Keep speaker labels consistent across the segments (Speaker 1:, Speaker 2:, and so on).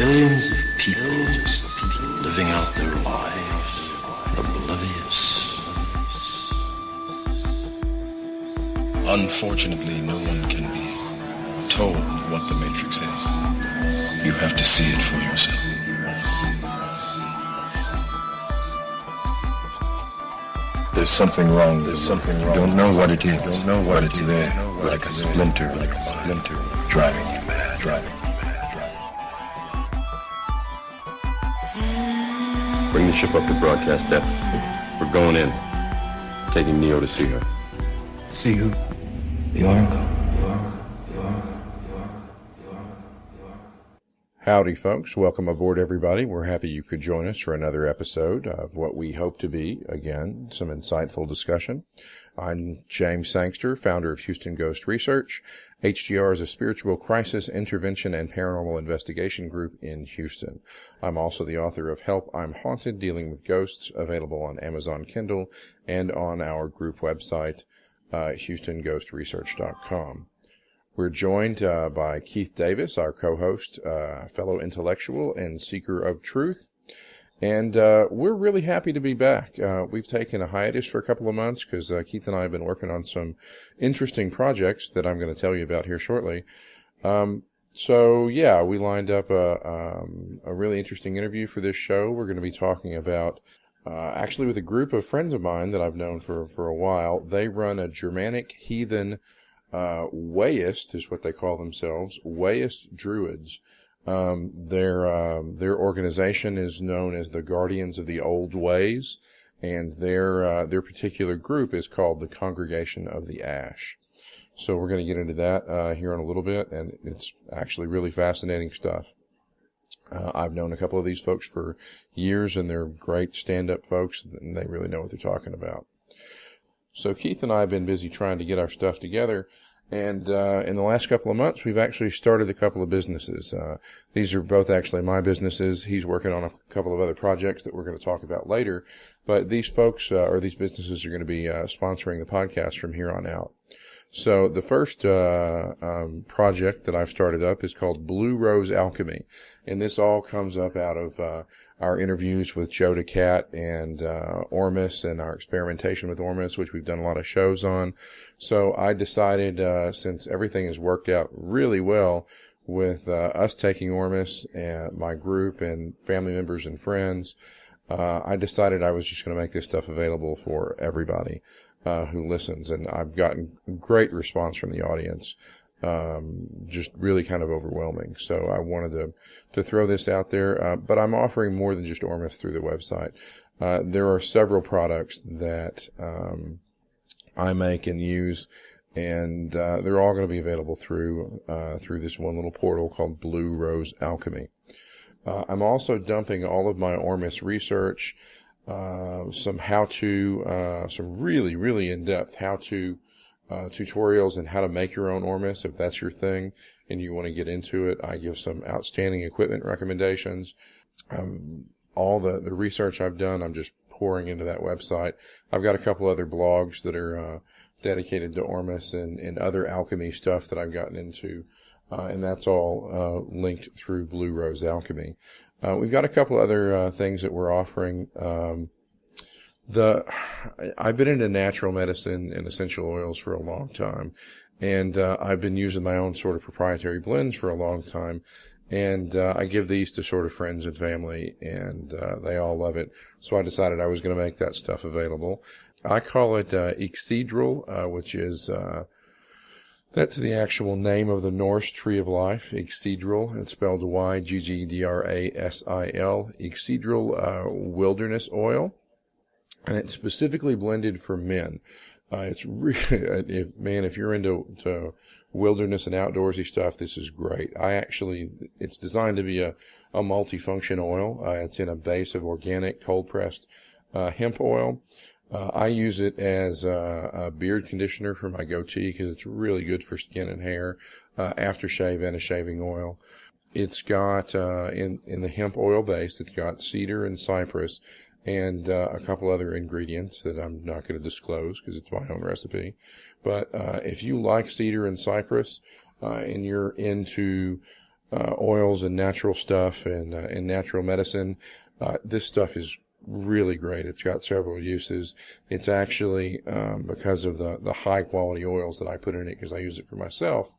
Speaker 1: Billions of people just living out their lives, oblivious.
Speaker 2: Unfortunately, no one can be told what the Matrix is. You have to see it for yourself.
Speaker 3: There's something wrong. There's something wrong. Don't know what it is. Don't know what it's there. Like a splinter, driving you mad.
Speaker 4: Bring the ship up to broadcast depth. We're going in. Taking Neo to see her.
Speaker 1: See who? The Oracle.
Speaker 5: Howdy, folks. Welcome aboard, everybody. We're happy you could join us for another episode of what we hope to be, again, some insightful discussion. I'm James Sangster, founder of Houston Ghost Research. HGR is a spiritual crisis intervention and paranormal investigation group in Houston. I'm also the author of Help, I'm Haunted, Dealing with Ghosts, available on Amazon Kindle and on our group website, HoustonGhostResearch.com. We're joined by Keith Davis, our co-host, fellow intellectual and seeker of truth. And we're really happy to be back. We've taken a hiatus for a couple of months because Keith and I have been working on some interesting projects that I'm going to tell you about here shortly. So, yeah, we lined up a really interesting interview for this show. We're going to be talking about, actually with a group of friends of mine that I've known for a while. They run a Germanic Heathen Wayist is what they call themselves, Wayist Druids. Their organization is known as the Guardians of the Old Ways, and their particular group is called the Congregation of the Ash. So we're going to get into that here in a little bit, and it's actually really fascinating stuff. I've known a couple of these folks for years, and they're great stand-up folks, and they really know what they're talking about. So Keith and I have been busy trying to get our stuff together, and in the last couple of months, we've actually started a couple of businesses. These are both actually my businesses. He's working on a couple of other projects that we're going to talk about later, but these folks, or these businesses, are going to be sponsoring the podcast from here on out. So the first project that I've started up is called Rose Alchemy, and this all comes up out of our interviews with Joe DeCat and Ormus, and our experimentation with Ormus, which we've done a lot of shows on. So I decided, since everything has worked out really well with us taking Ormus and my group and family members and friends, I decided I was just going to make this stuff available for everybody who listens, and I've gotten great response from the audience, just really kind of overwhelming. So I wanted to throw this out there, but I'm offering more than just Ormus through the website. There are several products that I make and use, and they're all going to be available through this one little portal called Rose Alchemy. I'm also dumping all of my Ormus research, some how-to, some really, really in-depth how-to tutorials and how to make your own Ormus, if that's your thing and you want to get into it. I give some outstanding equipment recommendations. All the research I've done, I'm just pouring into that website. I've got a couple other blogs that are dedicated to Ormus and other alchemy stuff that I've gotten into, and that's all linked through Rose Alchemy. We've got a couple other things that we're offering. I've been into natural medicine and essential oils for a long time, and I've been using my own sort of proprietary blends for a long time, and I give these to sort of friends and family, and they all love it. So I decided I was going to make that stuff available. I call it Ixidral, which is that's the actual name of the Norse tree of life, Ixidral. It's spelled Y-G-G-D-R-A-S-I-L, Ixidral wilderness oil. And it's specifically blended for men. It's really, if you're into wilderness and outdoorsy stuff, this is great. It's designed to be a multifunction oil. It's in a base of organic cold-pressed hemp oil. I use it as a beard conditioner for my goatee because it's really good for skin and hair, aftershave and a shaving oil. It's got, in the hemp oil base, it's got cedar and cypress and a couple other ingredients that I'm not going to disclose because it's my own recipe. But if you like cedar and cypress and you're into oils and natural stuff and natural medicine. This stuff is really great. It's got several uses. It's actually, because of the high quality oils that I put in it, because I use it for myself,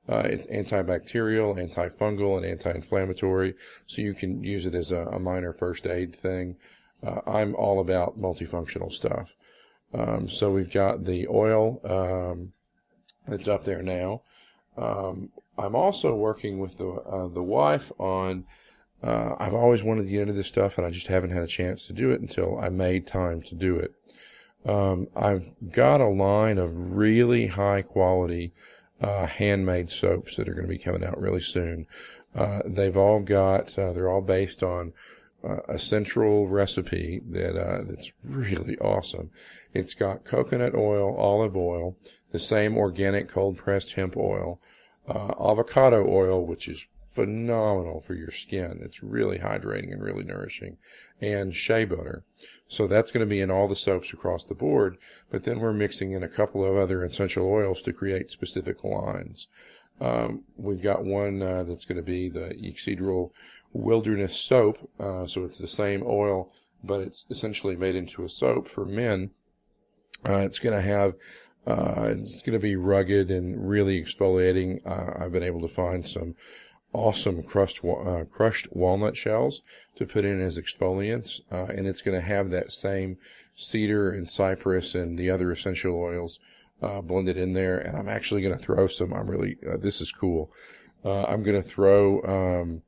Speaker 5: it's antibacterial, antifungal, and anti-inflammatory. So you can use it as a minor first aid thing. I'm all about multifunctional stuff. So we've got the oil, that's up there now. I'm also working with the wife on, I've always wanted to get into this stuff, and I just haven't had a chance to do it until I made time to do it. I've got a line of really high quality handmade soaps that are going to be coming out really soon. They've all got, they're all based on a central recipe that's really awesome. It's got coconut oil, olive oil, the same organic cold pressed hemp oil, avocado oil, which is phenomenal for your skin. It's really hydrating and really nourishing, and shea butter. So that's going to be in all the soaps across the board, but then we're mixing in a couple of other essential oils to create specific lines. We've got one that's going to be the Excedral Wilderness Soap. So it's the same oil, but it's essentially made into a soap for men. It's going to have it's going to be rugged and really exfoliating. I've been able to find some awesome crushed walnut shells to put in as exfoliants, and it's going to have that same cedar and cypress and the other essential oils blended in there. And I'm actually going to throw some, this is cool. I'm going to throw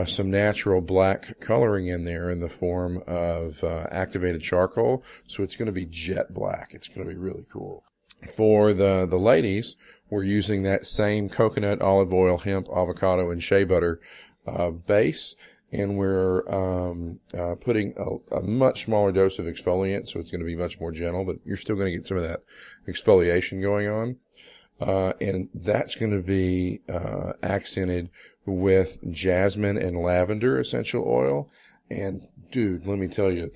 Speaker 5: some natural black coloring in there in the form of activated charcoal. So it's going to be jet black. It's going to be really cool. For the ladies, we're using that same coconut, olive oil, hemp, avocado, and shea butter base, and we're putting a much smaller dose of exfoliant, so it's going to be much more gentle, but you're still going to get some of that exfoliation going on. And that's going to be accented with jasmine and lavender essential oil. And dude, let me tell you,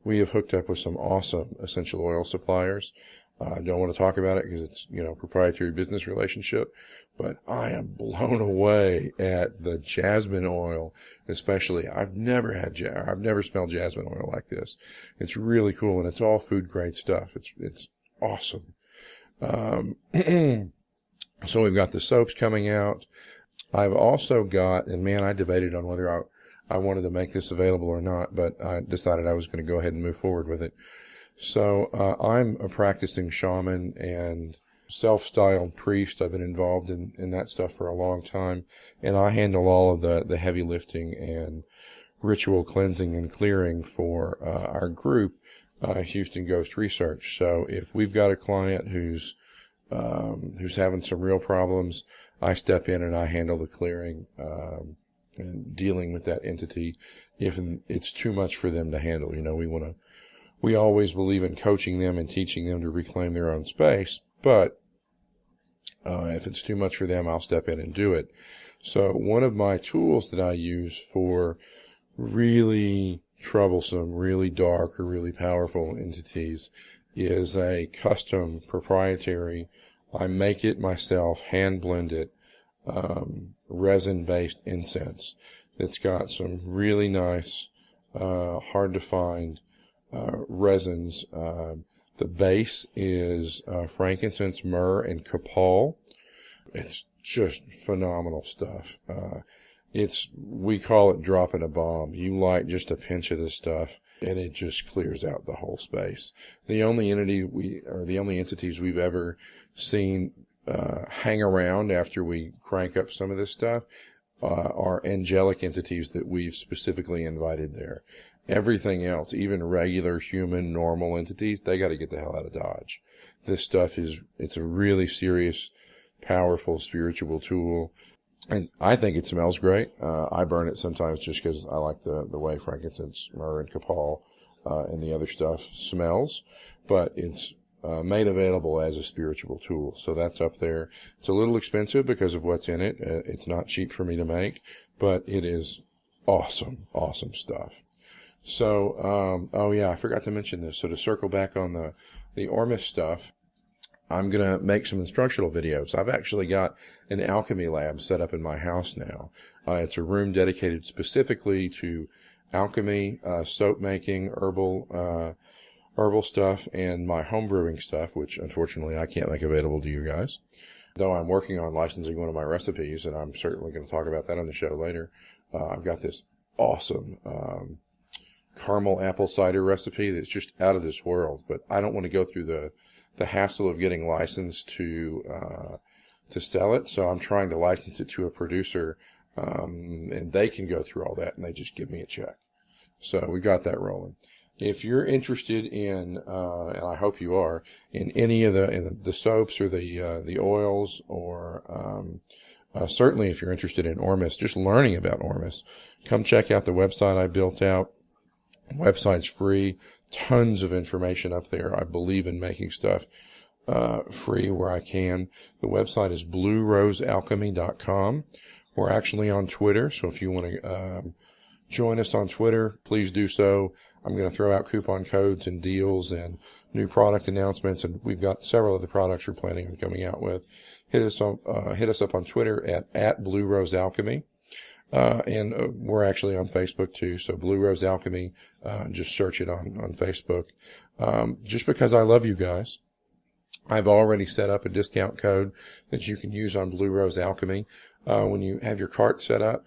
Speaker 5: we have hooked up with some awesome essential oil suppliers. I don't want to talk about it because it's, proprietary business relationship, but I am blown away at the jasmine oil, especially. I've never smelled jasmine oil like this. It's really cool, and it's all food grade stuff. It's awesome. So we've got the soaps coming out. I've also got, and man, I debated on whether I wanted to make this available or not, but I decided I was going to go ahead and move forward with it. So I'm a practicing shaman and self-styled priest. I've been involved in that stuff for a long time, and I handle all of the heavy lifting and ritual cleansing and clearing for our group, Houston Ghost Research. So if we've got a client who's having some real problems, I step in and I handle the clearing and dealing with that entity if it's too much for them to handle. We always believe in coaching them and teaching them to reclaim their own space, but if it's too much for them, I'll step in and do it. So one of my tools that I use for really troublesome, really dark, or really powerful entities is a custom proprietary, I make it myself, hand blend it, resin-based incense that's got some really nice, hard to find resins. The base is frankincense, myrrh, and copal. It's just phenomenal stuff. We call it dropping a bomb. You light just a pinch of this stuff, and it just clears out the whole space. The only entities we've ever seen hang around after we crank up some of this stuff are angelic entities that we've specifically invited there. Everything else, even regular human normal entities, they got to get the hell out of Dodge. This stuff it's a really serious, powerful spiritual tool. And I think it smells great. I burn it sometimes just because I like the way frankincense, myrrh, and copal and the other stuff smells. But it's made available as a spiritual tool. So that's up there. It's a little expensive because of what's in it. It's not cheap for me to make, but it is awesome, awesome stuff. So, I forgot to mention this. So to circle back on the Ormus stuff, I'm going to make some instructional videos. I've actually got an alchemy lab set up in my house now. It's a room dedicated specifically to alchemy, soap making, herbal stuff, and my home brewing stuff, which unfortunately I can't make available to you guys. Though I'm working on licensing one of my recipes, and I'm certainly going to talk about that on the show later. I've got this awesome caramel apple cider recipe that's just out of this world, but I don't want to go through the hassle of getting licensed to sell it, so I'm trying to license it to a producer, and they can go through all that, and they just give me a check. So we got that rolling. If you're interested in, and I hope you are, in any of the soaps or the oils, or certainly if you're interested in Ormus, just learning about Ormus, come check out the website I built out. The website's free. Tons of information up there. I believe in making stuff free where I can. The website is bluerosealchemy.com. We're actually on Twitter, so if you want to join us on Twitter, please do so. I'm going to throw out coupon codes and deals and new product announcements, and we've got several of the products we're planning on coming out with. Hit us up on Twitter at Blue Rose Alchemy. And we're actually on Facebook too. So Blue Rose Alchemy, just search it on Facebook. Just because I love you guys, I've already set up a discount code that you can use on Blue Rose Alchemy. When you have your cart set up,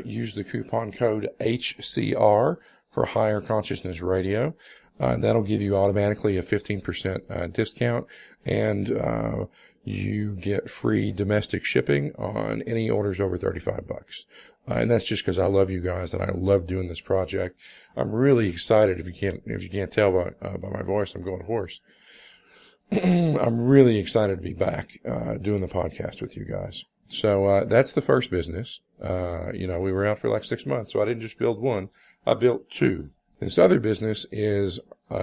Speaker 5: use the coupon code HCR for Higher Consciousness Radio. That'll give you automatically a 15% discount, and you get free domestic shipping on any orders over $35. And that's just because I love you guys and I love doing this project. I'm really excited. If you can't tell by my voice, I'm going hoarse. I'm really excited to be back doing the podcast with you guys. So that's the first business. We were out for like 6 months, so I didn't just build one. I built two. This other business is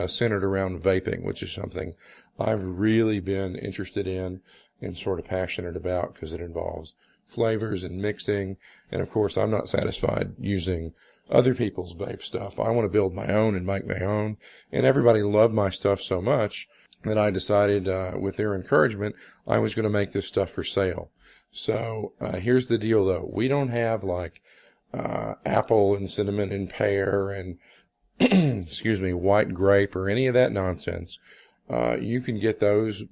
Speaker 5: centered around vaping, which is something I've really been interested in and sort of passionate about because it involves flavors and mixing. And of course, I'm not satisfied using other people's vape stuff. I want to build my own and make my own. And everybody loved my stuff so much that I decided, with their encouragement, I was going to make this stuff for sale. So here's the deal, though. We don't have like apple and cinnamon and pear and white grape or any of that nonsense. You can get those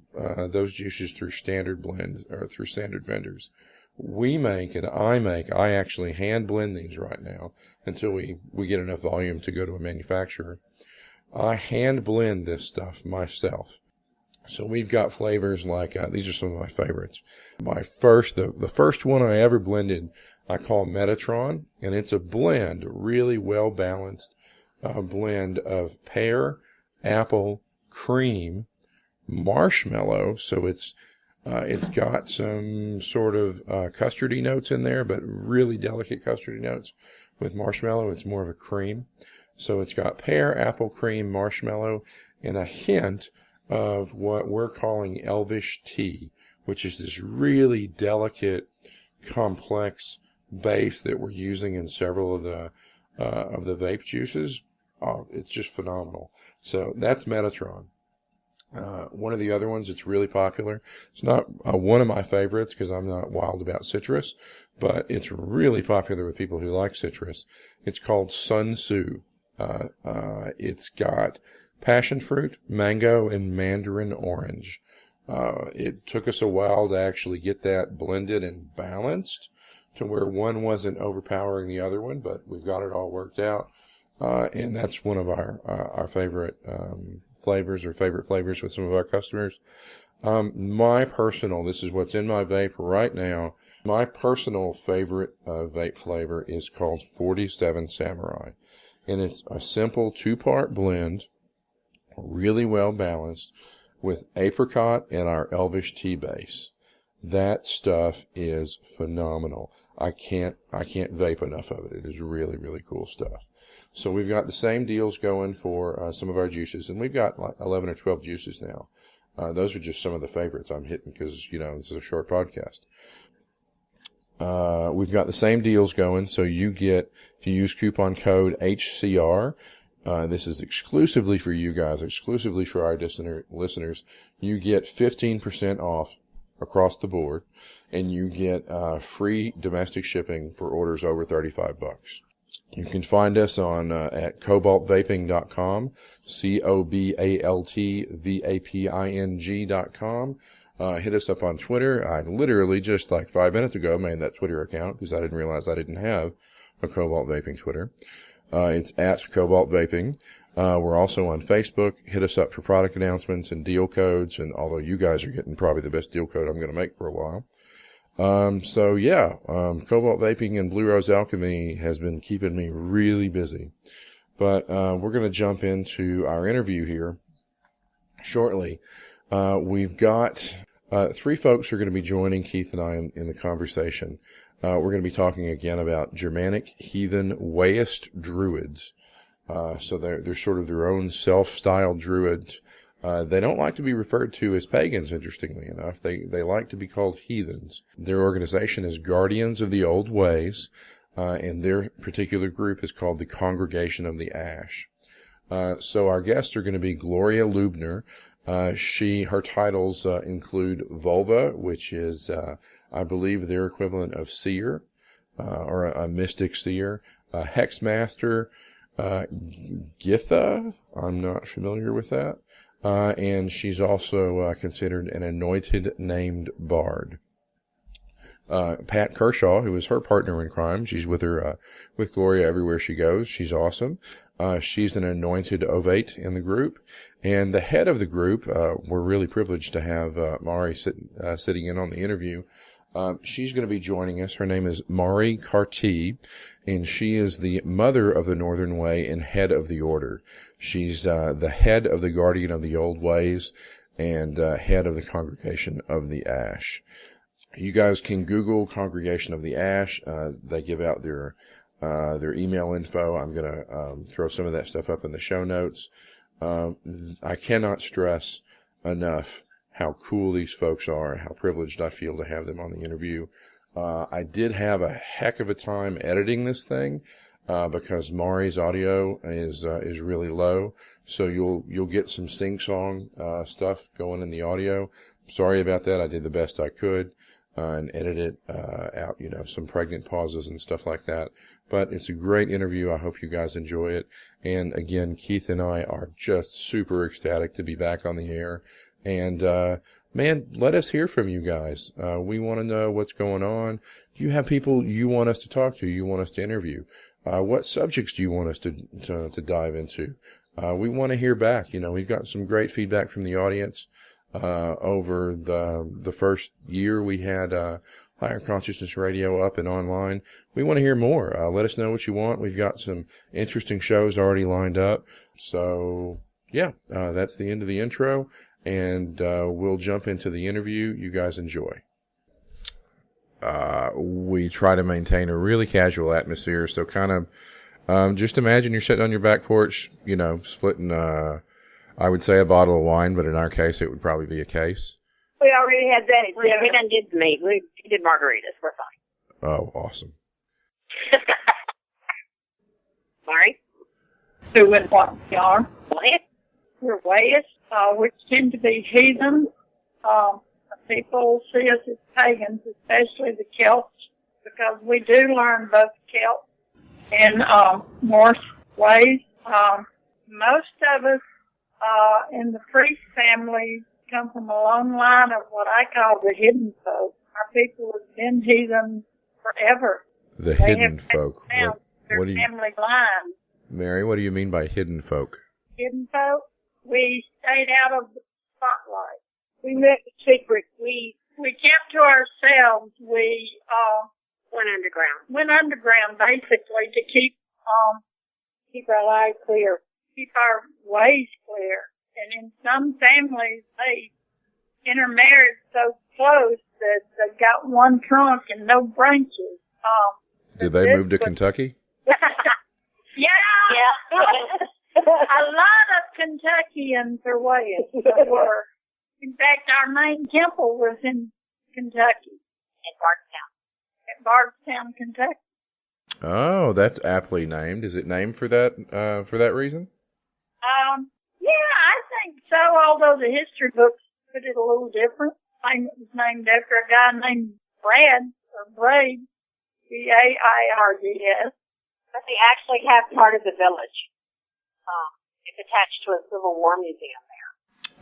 Speaker 5: juices through standard blend or through standard vendors. I actually hand blend these right now until we get enough volume to go to a manufacturer. I hand blend this stuff myself. So we've got flavors like, these are some of my favorites. The first one I ever blended, I call Metatron, and it's a blend, really well balanced, blend of pear, apple, cream, marshmallow. So it's got some sort of custardy notes in there, but really delicate custardy notes with marshmallow. It's more of a cream. So it's got pear, apple, cream, marshmallow, and a hint of what we're calling elvish tea, which is this really delicate, complex base that we're using in several of the vape juices. Oh, it's just phenomenal. So that's Metatron. One of the other ones that's really popular. It's not one of my favorites because I'm not wild about citrus, but it's really popular with people who like citrus. It's called Sun Tzu. It's got passion fruit, mango, and mandarin orange. It took us a while to actually get that blended and balanced to where one wasn't overpowering the other one, but we've got it all worked out. And that's one of our favorite flavors or favorite flavors with some of our customers. This is what's in my vape right now. My personal favorite vape flavor is called 47 Samurai. And it's a simple 2-part blend, really well balanced, with apricot and our elvish tea base. That stuff is phenomenal. I can't vape enough of it. It is really, really cool stuff. So we've got the same deals going for some of our juices, and we've got like 11 or 12 juices now. Those are just some of the favorites I'm hitting because, this is a short podcast. We've got the same deals going, so if you use coupon code HCR, This is exclusively for you guys, exclusively for our listeners. You get 15% off across the board, and you get free domestic shipping for orders over $35. You can find us on at cobaltvaping.com, cobaltvaping.com. Hit us up on Twitter. I literally just like 5 minutes ago made that Twitter account because I didn't realize I didn't have a Cobalt Vaping Twitter. It's at Cobalt Vaping. We're also on Facebook. Hit us up for product announcements and deal codes. And although you guys are getting probably the best deal code I'm going to make for a while. Cobalt Vaping and Blue Rose Alchemy has been keeping me really busy. But we're going to jump into our interview here shortly. We've got 3 folks who are going to be joining Keith and I in the conversation. We're going to be talking again about Germanic, Heathen, Wayist Druids. So they're sort of their own self-styled Druids. They don't like to be referred to as pagans, interestingly enough. They like to be called heathens. Their organization is Guardians of the Old Ways, and their particular group is called the Congregation of the Ash. So our guests are going to be Gloria Lubner. Her titles include Volva, which is, I believe, their equivalent of seer, or a mystic seer, Hexmaster, Gythia. I'm not familiar with that. And she's also considered an Anointed Named bard. Pat Kershaw, who is her partner in crime, she's with her with Gloria everywhere she goes. She's awesome. She's an anointed Ovate in the group, and the head of the group. We're really privileged to have Mari sitting in on the interview. She's going to be joining us. Her name is Mari Cartee, and she is the mother of the Northern Way and head of the order. She's the head of the Guardian of the Old Ways and head of the Congregation of the Ash. You guys can Google Congregation of the Ash. They give out their email info. I'm going to throw some of that stuff up in the show notes. I cannot stress enough how cool these folks are and how privileged I feel to have them on the interview. I did have a heck of a time editing this thing because Mari's audio is really low, so you'll get some sing-song stuff going in the audio. Sorry about that. I did the best I could and edit it out, some pregnant pauses and stuff like that. But it's a great interview. I hope you guys enjoy it. And again, Keith and I are just super ecstatic to be back on the air. And, man, let us hear from you guys. We want to know what's going on. Do you have people you want us to talk to, you want us to interview? What subjects do you want us to dive into? We want to hear back. We've got some great feedback from the audience. Over the first year we had, Higher Consciousness Radio up and online. We want to hear more. Let us know what you want. We've got some interesting shows already lined up. So, yeah, that's the end of the intro. And we'll jump into the interview. You guys enjoy. We try to maintain a really casual atmosphere, so kind of just imagine you're sitting on your back porch, splitting, I would say a bottle of wine, but in our case, it would probably be a case.
Speaker 6: We already had that. We done did meat. We did margaritas. We're fine.
Speaker 5: Oh, awesome.
Speaker 6: Mari?
Speaker 7: Do with what we are.
Speaker 6: What?
Speaker 7: We're Wayist, which tend to be heathen. People see us as pagans, especially the Celts, because we do learn both Celt and Norse ways. Most of us in the priest family come from a long line of what I call the hidden folk. Our people have been heathen forever.
Speaker 5: The hidden folk.
Speaker 7: What do you, family line.
Speaker 5: Mary, what do you mean by hidden folk?
Speaker 7: Hidden folk? We stayed out of the spotlight. We lived secret. We kept to ourselves. We
Speaker 6: went underground.
Speaker 7: Went underground basically to keep our lives clear, keep our ways clear. And in some families, they intermarried so close that they got one trunk and no branches.
Speaker 5: Did they move to Kentucky?
Speaker 7: Yeah. A lot of Kentuckians are Wayist. Were. In fact, our main temple was in Kentucky.
Speaker 6: At Bardstown.
Speaker 7: At Bardstown, Kentucky.
Speaker 5: Oh, that's aptly named. Is it named for that reason?
Speaker 7: Yeah, I think so, although the history books put it a little different. I think it was named after a guy named Brad, or Braid, B-A-I-R-D-S.
Speaker 6: But they actually have part of the village. It's attached to a Civil War museum there.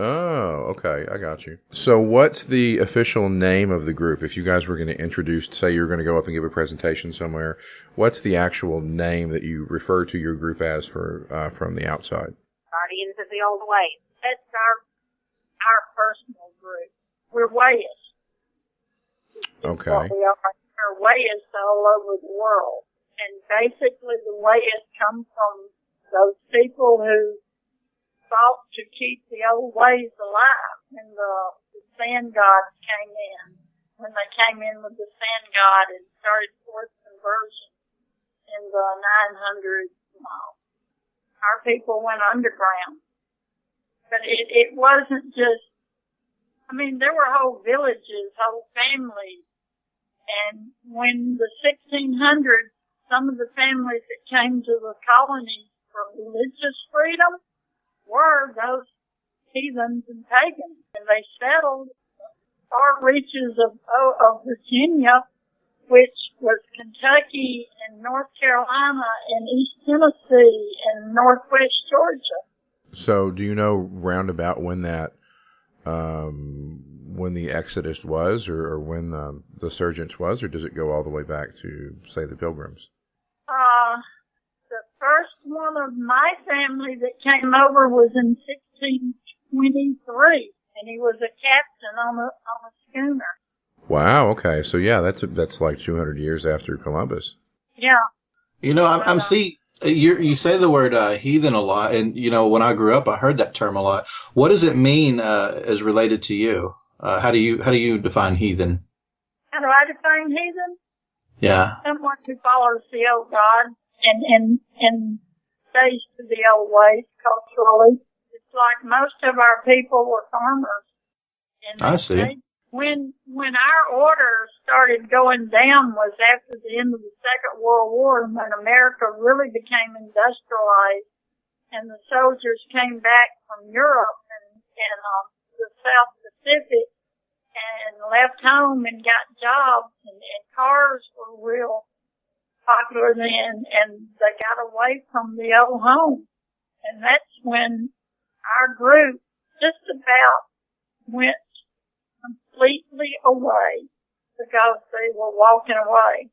Speaker 5: Oh, okay. I got you. So what's the official name of the group? If you guys were going to introduce, say you were going to go up and give a presentation somewhere, what's the actual name that you refer to your group as from the outside?
Speaker 6: Guardians of the Old Ways.
Speaker 7: That's our personal group. We're Wayist.
Speaker 5: Okay.
Speaker 7: What we are. We're Wayist all over the world. And basically the Wayist come from those people who fought to keep the old ways alive. And the sand gods came in. When they came in with the sand god and started forced conversion in the 900s, our people went underground. But it wasn't just, there were whole villages, whole families. And when the 1600s, some of the families that came to the colonies for religious freedom were those heathens and pagans. And they settled far reaches of Virginia, which was Kentucky and North Carolina and East Tennessee and Northwest Georgia.
Speaker 5: So do you know roundabout when that, when the Exodus was, or when the Surgence was, or does it go all the way back to, say, the Pilgrims?
Speaker 7: The first one of my family that came over was in 1623, and he was a captain on a schooner.
Speaker 5: Wow. Okay. So yeah, that's like 200 years after Columbus.
Speaker 7: Yeah.
Speaker 8: I'm see. You say the word heathen a lot, and when I grew up, I heard that term a lot. What does it mean as related to you? How do you define heathen?
Speaker 7: How do I define heathen?
Speaker 8: Yeah.
Speaker 7: Someone who follows the old God and stays to the old ways culturally. It's like most of our people were farmers. And
Speaker 8: I see.
Speaker 7: When our order started going down was after the end of the Second World War, and when America really became industrialized and the soldiers came back from Europe and the South Pacific and left home and got jobs, and cars were real popular then, and they got away from the old home. And that's when our group just about went completely away because they were walking away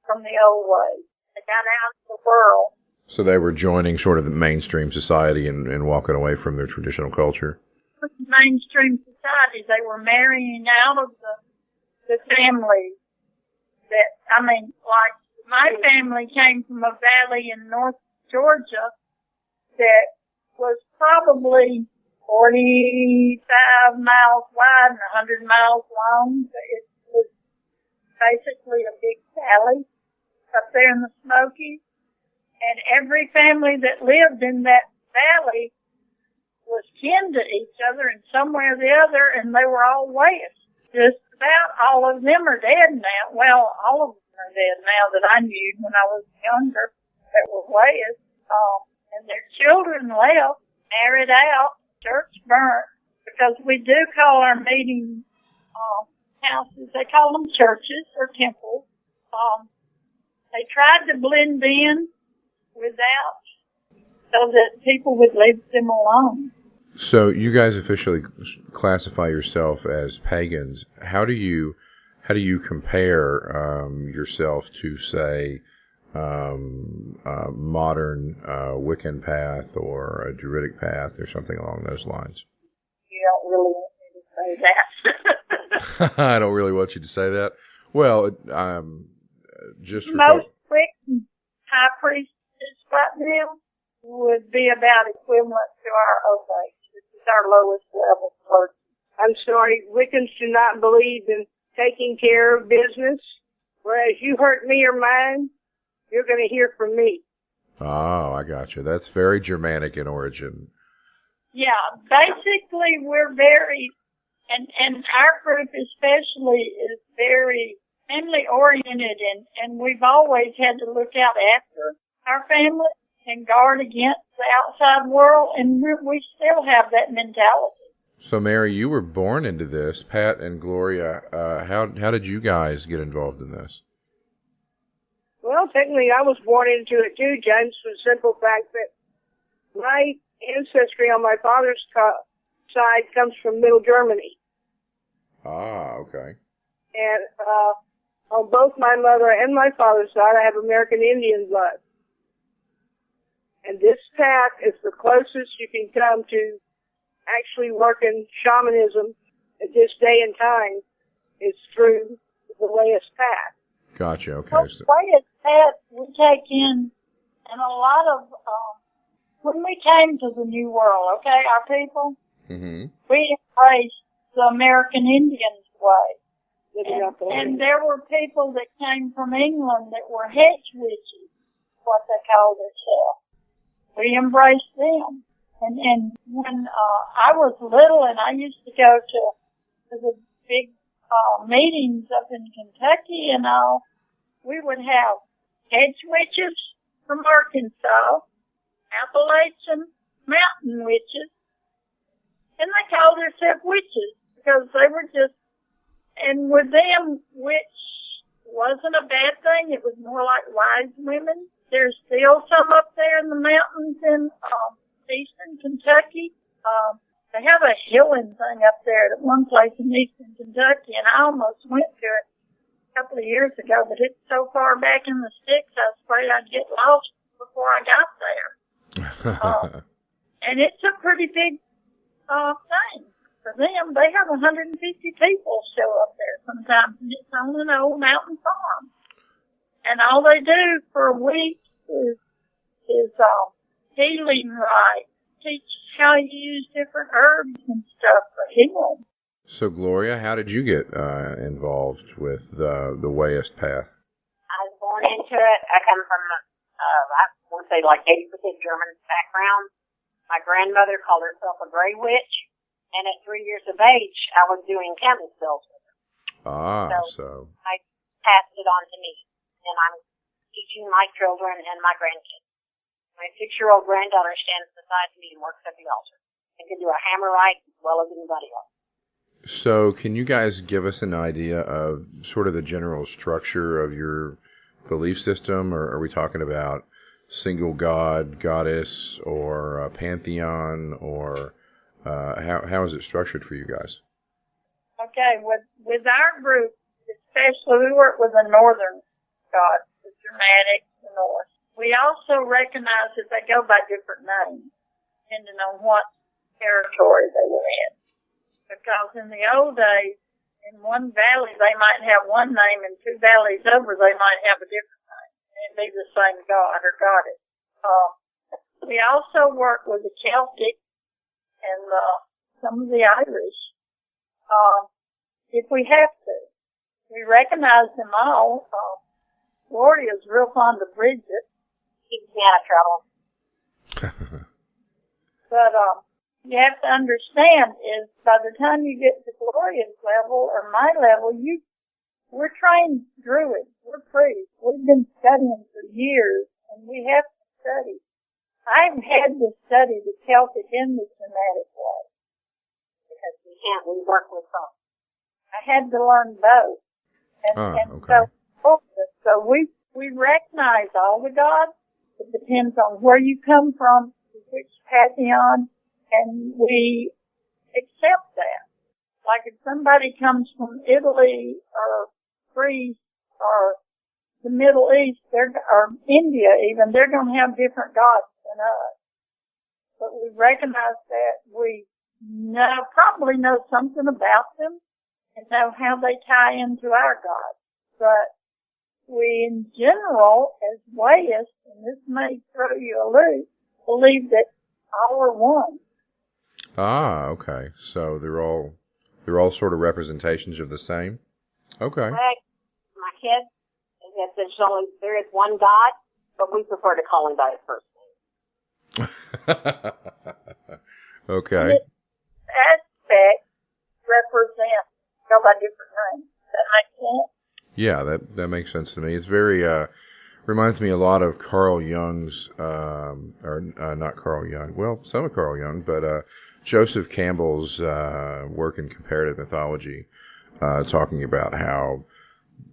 Speaker 7: from the old ways. They got out of the world.
Speaker 5: So they were joining sort of the mainstream society and walking away from their traditional culture.
Speaker 7: Mainstream society. They were marrying out of the family like my family came from a valley in North Georgia that was probably 45 miles wide and 100 miles long. It was basically a big valley up there in the Smokies. And every family that lived in that valley was kin to each other in some way or the other, and they were all Wayist. Just about all of them are dead now. Well, all of them are dead now that I knew when I was younger that were Wayist. And their children left, married out, church burnt, because we do call our meeting houses, they call them churches or temples. They tried to blend in without, so that people would leave them alone.
Speaker 5: So you guys officially classify yourself as pagans. How do you compare yourself to, say, modern Wiccan path or a Druidic path or something along those lines?
Speaker 7: You don't really want me to say that.
Speaker 5: I don't really want you to say that. Well, just for
Speaker 7: most Wiccan high priestess right now would be about equivalent to our Ovate, which is our lowest level clergy.
Speaker 9: I'm sorry, Wiccans do not believe in taking care of business. Whereas you hurt me or mine, you're going to hear from me.
Speaker 5: Oh, I got you. That's very Germanic in origin.
Speaker 7: Yeah, basically we're very, and our group especially is very family oriented, and we've always had to look out after our family and guard against the outside world, and we still have that mentality.
Speaker 5: So, Mary, you were born into this. Pat and Gloria, how did you guys get involved in this?
Speaker 9: Well, technically, I was born into it too, James, for the simple fact that my ancestry on my father's side comes from Middle Germany.
Speaker 5: Ah, okay.
Speaker 9: And on both my mother and my father's side, I have American Indian blood. And this path is the closest you can come to actually working shamanism at this day and time is through the Wayist path.
Speaker 5: Gotcha, okay.
Speaker 7: Well, Wayist path we take in, and a lot of, when we came to the New World, okay, our people, we embraced the American Indians way. And there were people that came from England that were hedge witches, what they called themselves. We embraced them. And when I was little and I used to go to the big meetings up in Kentucky and all, we would have hedge witches from Arkansas, Appalachian mountain witches, and they called themselves witches because they were just, and with them, witch wasn't a bad thing. It was more like wise women. There's still some up there in the mountains in eastern Kentucky. They have a healing thing up there at one place in eastern Kentucky, and I almost went to it a couple of years ago, but it's so far back in the sticks, I was afraid I'd get lost before I got there. And it's a pretty big thing for them. They have 150 people show up there sometimes, and it's on an old mountain farm. And all they do for a week is healing rites, teach how you use different herbs and stuff for healing.
Speaker 5: So, Gloria, how did you get involved with the Wayist path?
Speaker 6: I was born into it. I come from, I want to say like 80% German background. My grandmother called herself a gray witch, and at 3 years of age, I was doing candle spells with her.
Speaker 5: Ah, so
Speaker 6: I passed it on to me, and I'm teaching my children and my grandkids. My 6-year-old granddaughter stands beside me and works at the altar. I can do a hammer right as well as anybody else.
Speaker 5: So can you guys give us an idea of sort of the general structure of your belief system, or are we talking about single god, goddess, or a pantheon, or how is it structured for you guys?
Speaker 7: Okay, with our group, especially we work with the northern gods, the Germanic, the North. We also recognize that they go by different names, depending on what territory they were in. Because in the old days, in one valley they might have one name, and 2 valleys over they might have a different name. It'd be the same god or goddess. We also work with the Celtic and some of the Irish, if we have to. We recognize them all. Gloria's real fond of Bridget. Keeps me out of trouble. But you have to understand is by the time you get to Gloria's level or my level, we're trained Druids. We're priests. We've been studying for years, and we have to study. I've had to study the Celtic and the Germanic way because we can't. We work with both. I had to learn both, and
Speaker 5: okay.
Speaker 7: So we recognize all the gods. It depends on where you come from, which pantheon, and we accept that. Like if somebody comes from Italy or Greece or the Middle East, or India even, they're going to have different gods than us. But we recognize that we probably know something about them and know how they tie into our gods. But we, in general, as Wayist, and this may throw you a loop, believe that all are one.
Speaker 5: Ah, okay. So they're all sort of representations of the same. Okay.
Speaker 6: Correct. My kid is that there is one God, but we prefer to call him by his first name.
Speaker 5: Okay.
Speaker 7: This aspect represents go by different names. Does that make sense?
Speaker 5: Yeah, that makes sense to me. It's very reminds me a lot of Carl Jung's, not Carl Jung. Well, some of Carl Jung, but Joseph Campbell's work in comparative mythology, talking about how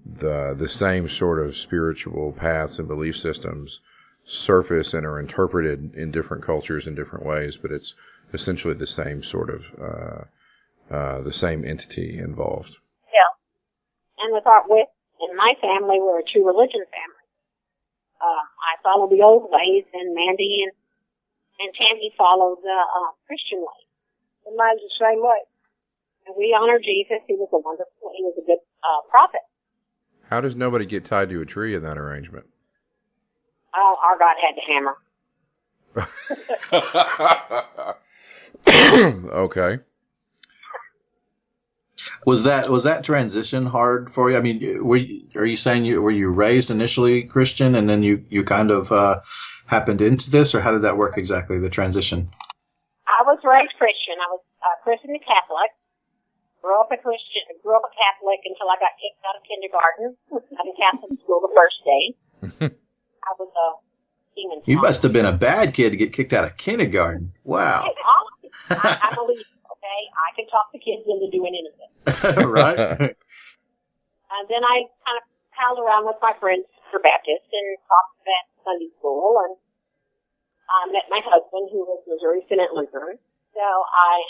Speaker 5: the same sort of spiritual paths and belief systems surface and are interpreted in different cultures in different ways, but it's essentially the same sort of the same entity involved.
Speaker 6: Yeah. And in my family, we're a true religion family. I follow the old ways, and Mandy and Tammy follow the Christian way.
Speaker 9: And mine's the same way.
Speaker 6: And we honor Jesus. He was a good prophet.
Speaker 5: How does nobody get tied to a tree in that arrangement?
Speaker 6: Our God had the hammer.
Speaker 5: Okay.
Speaker 8: Was that transition hard for you? I mean, were you raised initially Christian and then you kind of happened into this, or how did that work exactly, the transition?
Speaker 6: I was raised Christian. I was Christian and Catholic. Grew up a Catholic until I got kicked out of kindergarten. Out of Catholic school the first day. I was a demon.
Speaker 8: You must have been a bad kid to get kicked out of kindergarten. Wow.
Speaker 6: I believe. Okay, I can talk the kids into doing anything.
Speaker 8: Right.
Speaker 6: And then I kind of palled around with my friends who were Baptist and talked at Sunday school, and I met my husband, who was Missouri Synod Lutheran. So I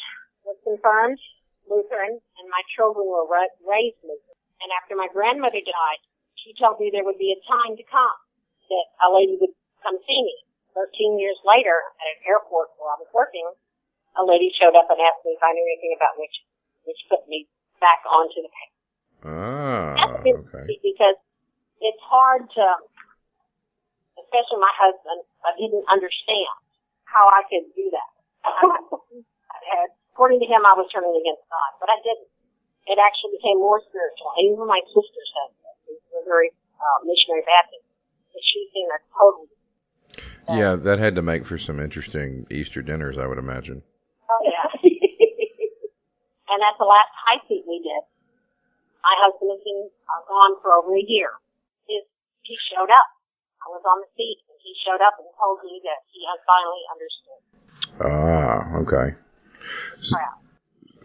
Speaker 6: was confirmed Lutheran, and my children were raised Lutheran. And after my grandmother died, she told me there would be a time to come that a lady would come see me. 13 years later, at an airport where I was working, a lady showed up and asked me if I knew anything about witches, which put me back onto the path.
Speaker 5: Okay.
Speaker 6: Because it's hard to, especially my husband, I didn't understand how I could do that. According to him, I was turning against God, but I didn't. It actually became more spiritual. And even my sister said this. She was a very missionary Baptist. But she's seen a totally.
Speaker 5: Yeah, that had to make for some interesting Easter dinners, I would imagine.
Speaker 6: Oh, yeah. And that's the last high seat we did. My husband has been gone for over a year. He showed up. I was on the seat, and he showed up and told me that he had finally understood.
Speaker 5: Okay.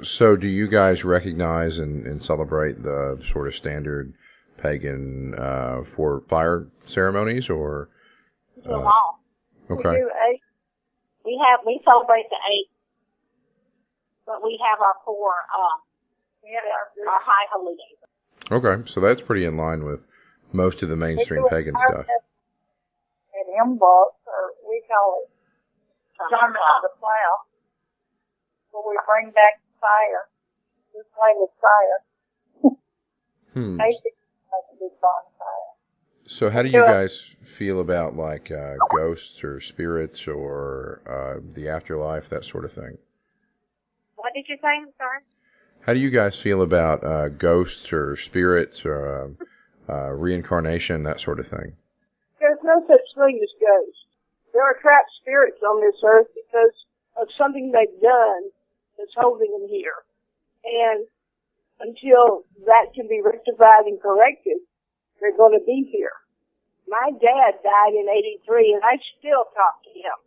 Speaker 5: So do you guys recognize and celebrate the sort of standard pagan for fire ceremonies, or?
Speaker 6: We do them all.
Speaker 5: Okay.
Speaker 9: We do 8.
Speaker 6: We celebrate the 8, but we have our 4 our high holy days.
Speaker 5: Okay, so that's pretty in line with most of the mainstream pagan stuff.
Speaker 9: And Imbolc, or we call it Summer of the Plow, where we bring back fire. We play with fire. Basically, like a big bonfire.
Speaker 5: So how do you guys feel about like ghosts or spirits or the afterlife, that sort of thing?
Speaker 6: What did you say? I'm sorry.
Speaker 5: How do you guys feel about ghosts or spirits or reincarnation, that sort of thing?
Speaker 9: There's no such thing as ghosts. There are trapped spirits on this earth because of something they've done that's holding them here. And until that can be rectified and corrected, they're going to be here. My dad died in 83, and I still talk to him.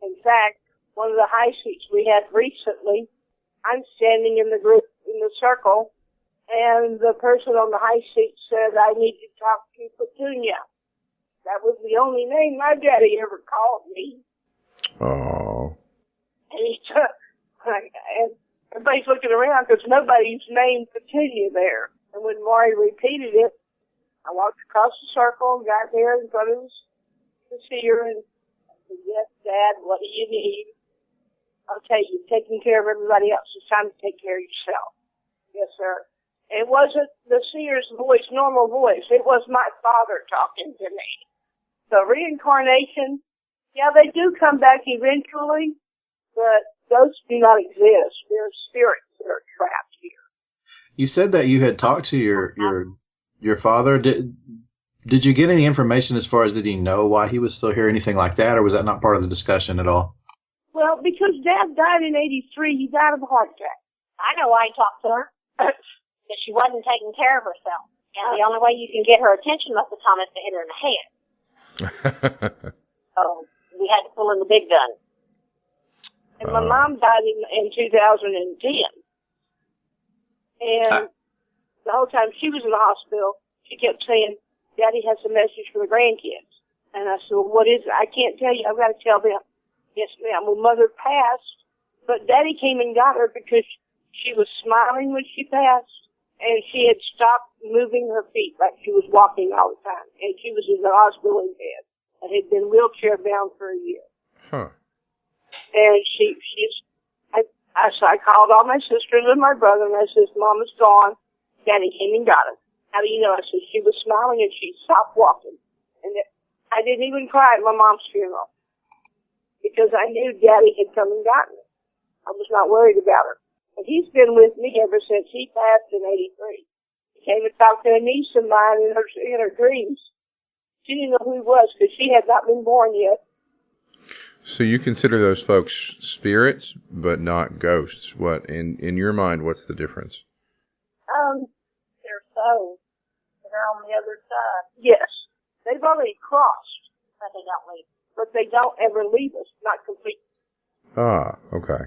Speaker 9: In fact, one of the high seats we had recently, I'm standing in the group, in the circle, and the person on the high seat said, I need to talk to Petunia. That was the only name my daddy ever called me.
Speaker 5: Oh.
Speaker 9: And everybody's looking around because nobody's named Petunia there. And when Maury repeated it, I walked across the circle and got there in front of the seer and I said, yes, Dad, what do you need? Okay, you're taking care of everybody else. It's time to take care of yourself. Yes, sir. It wasn't the seer's voice, normal voice. It was my father talking to me. So reincarnation, yeah, they do come back eventually, but ghosts do not exist. They're spirits that are trapped here.
Speaker 8: You said that you had talked to your father. Did you get any information as far as did he know why he was still here, anything like that, or was that not part of the discussion at all?
Speaker 9: Well, because Dad died in 83, he died of a heart attack.
Speaker 6: I know why I talked to her. That she wasn't taking care of herself. And the only way you can get her attention most of the time is to hit her in the head. So we had to pull in the big gun.
Speaker 9: And my mom died in 2010. And the whole time she was in the hospital, she kept saying, Daddy has a message for the grandkids. And I said, well, what is it? I can't tell you. I've got to tell them. Yes, ma'am. Well, Mother passed, but Daddy came and got her because she was smiling when she passed, and she had stopped moving her feet like she was walking all the time. And she was in the hospital in bed and had been wheelchair bound for a year.
Speaker 5: Huh.
Speaker 9: And I called all my sisters and my brother, and I said, Mama's gone. Daddy came and got her. How do you know? I said, she was smiling and she stopped walking. And I didn't even cry at my mom's funeral because I knew Daddy had come and gotten her. I was not worried about her. And he's been with me ever since he passed in 83. He came and talked to a niece of mine in her dreams. She didn't know who he was because she had not been born yet.
Speaker 5: So you consider those folks spirits, but not ghosts. What, in your mind, what's the difference?
Speaker 7: They're souls. They're on the other side.
Speaker 9: Yes. They've already crossed.
Speaker 6: But they don't leave.
Speaker 9: But they don't ever leave us, not completely.
Speaker 5: Ah, okay.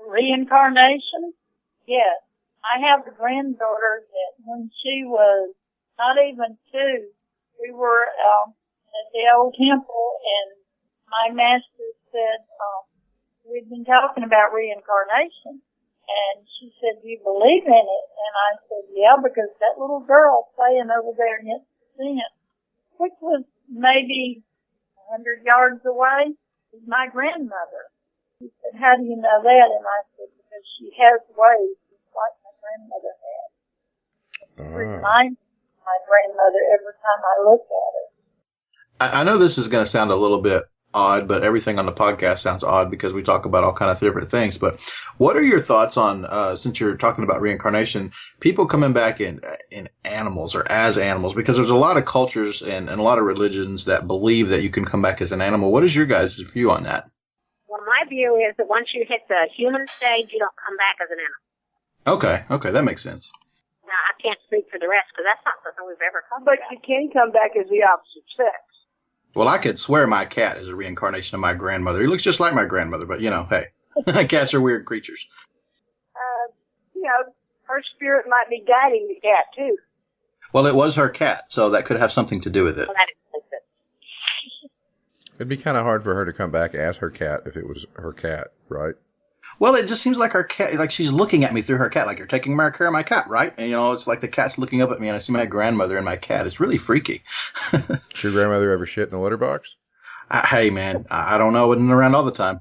Speaker 7: Reincarnation? Yes. I have a granddaughter that when she was not even 2, we were at the old temple, and my master said, we'd been talking about reincarnation, and she said, do you believe in it? And I said, yeah, because that little girl playing over there next to it, which was maybe 100 yards away, is my grandmother. He said, how do you know that? And I said, because she has ways just like my grandmother had. It reminds me of my grandmother every time I look at her.
Speaker 8: I know this is going to sound a little bit odd, but everything on the podcast sounds odd because we talk about all kind of different things. But what are your thoughts on, since you're talking about reincarnation, people coming back in animals or as animals? Because there's a lot of cultures and a lot of religions that believe that you can come back as an animal. What is your guys' view on that?
Speaker 6: Well, my view is that once you hit the human stage, you don't come back as an animal.
Speaker 8: Okay, that makes sense.
Speaker 6: Now, I can't speak for the rest because that's not something we've ever come
Speaker 9: But
Speaker 6: about.
Speaker 9: you can come back as the opposite sex.
Speaker 8: Well, I could swear my cat is a reincarnation of my grandmother. He looks just like my grandmother, but, hey, cats are weird creatures.
Speaker 9: Her spirit might be guiding the cat, too.
Speaker 8: Well, it was her cat, so that could have something to do with it.
Speaker 6: Well, that explains it.
Speaker 5: It'd be kind of hard for her to come back as her cat if it was her cat, right?
Speaker 8: Well, it just seems like her cat, like she's looking at me through her cat, like you're taking care of my cat, right? And, it's like the cat's looking up at me, and I see my grandmother and my cat. It's really freaky.
Speaker 5: Did your grandmother ever shit in a litter box?
Speaker 8: Hey, man, I don't know. I wasn't around all the time.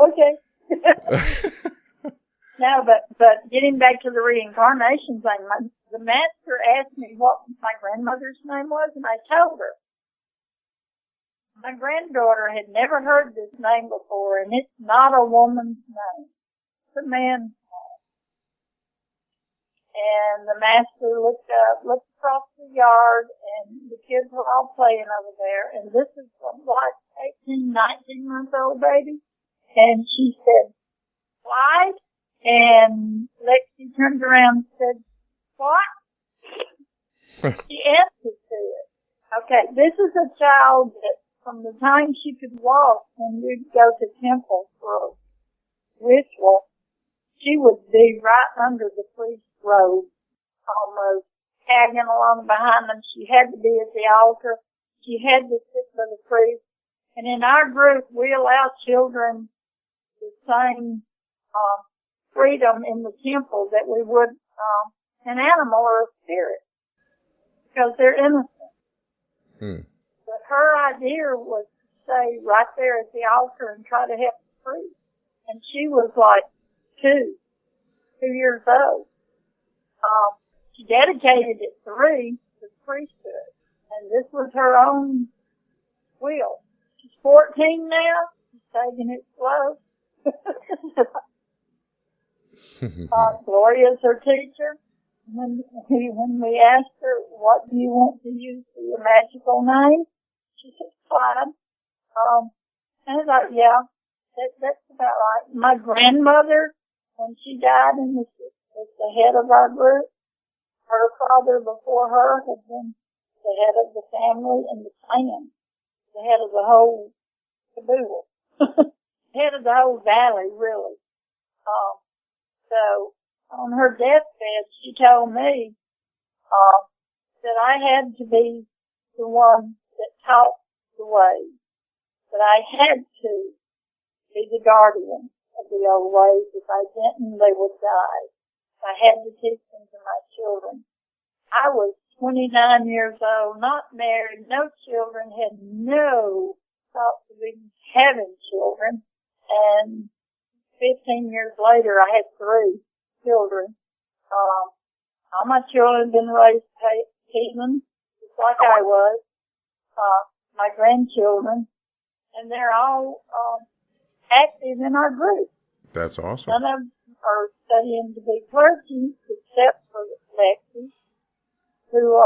Speaker 7: Okay. No, but getting back to the reincarnation thing, the master asked me what my grandmother's name was, and I told her. My granddaughter had never heard this name before, and it's not a woman's name. It's a man's name. And the master looked across the yard, and the kids were all playing over there, and this is like 18, 19-month-old baby. And she said, Clyde? And Lexi turned around and said, what? She answered to it. Okay, this is a child that from the time she could walk when we'd go to temple for a ritual, she would be right under the priest's robe, almost tagging along behind them. She had to be at the altar. She had to sit by the priest. And in our group, we allow children the same freedom in the temple that we would an animal or a spirit, because they're innocent. But her idea was to stay right there at the altar and try to help the priest. And she was like 2 years old. She dedicated at 3 to the priesthood. And this was her own will. She's 14 now. She's taking it slow. Gloria's her teacher. When we asked her, what do you want to use for your magical name? She said, Clyde. And I thought, yeah, that's about right. My grandmother, when she died and was the head of our group, her father before her had been the head of the family and the clan, the head of the whole caboodle, head of the whole valley, really. So on her deathbed, she told me that I had to be the one that taught the ways, that I had to be the guardian of the old ways. If I didn't, they would die. I had to teach them to my children. I was 29 years old, not married, no children, had no thoughts of even having children. And 15 years later, I had 3 children. All my children have been raised heathen, just like I was. My grandchildren, and they're all active in our group.
Speaker 5: That's awesome.
Speaker 7: None of them are studying to be clergy, except for Lexi, who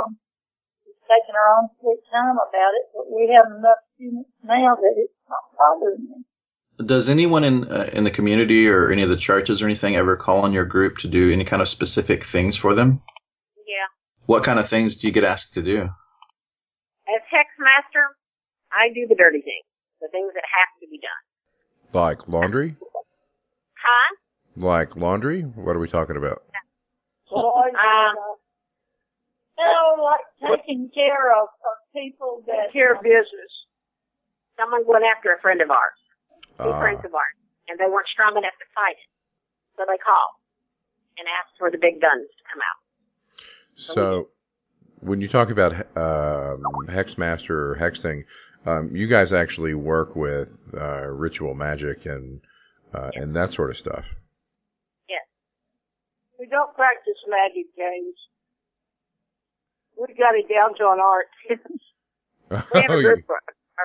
Speaker 7: is taking her own sweet time about it. But we have enough students now that it's not bothering me.
Speaker 8: Does anyone in the community or any of the churches or anything ever call on your group to do any kind of specific things for them?
Speaker 6: Yeah.
Speaker 8: What kind of things do you get asked to do?
Speaker 6: As Hexmaster, I do the dirty things, the things that have to be done.
Speaker 5: Like laundry?
Speaker 6: Huh?
Speaker 5: Like laundry? What are we talking about?
Speaker 7: Like taking care of people that care business.
Speaker 6: Someone went after a friend of ours, 2 friends of ours, and they weren't strong enough to fight it. So they called and asked for the big guns to come out.
Speaker 5: So when you talk about Hexmaster or Hexing, you guys actually work with ritual magic and that sort of stuff.
Speaker 6: Yes.
Speaker 9: We don't practice magic, James. We got it down to an art.
Speaker 6: We have a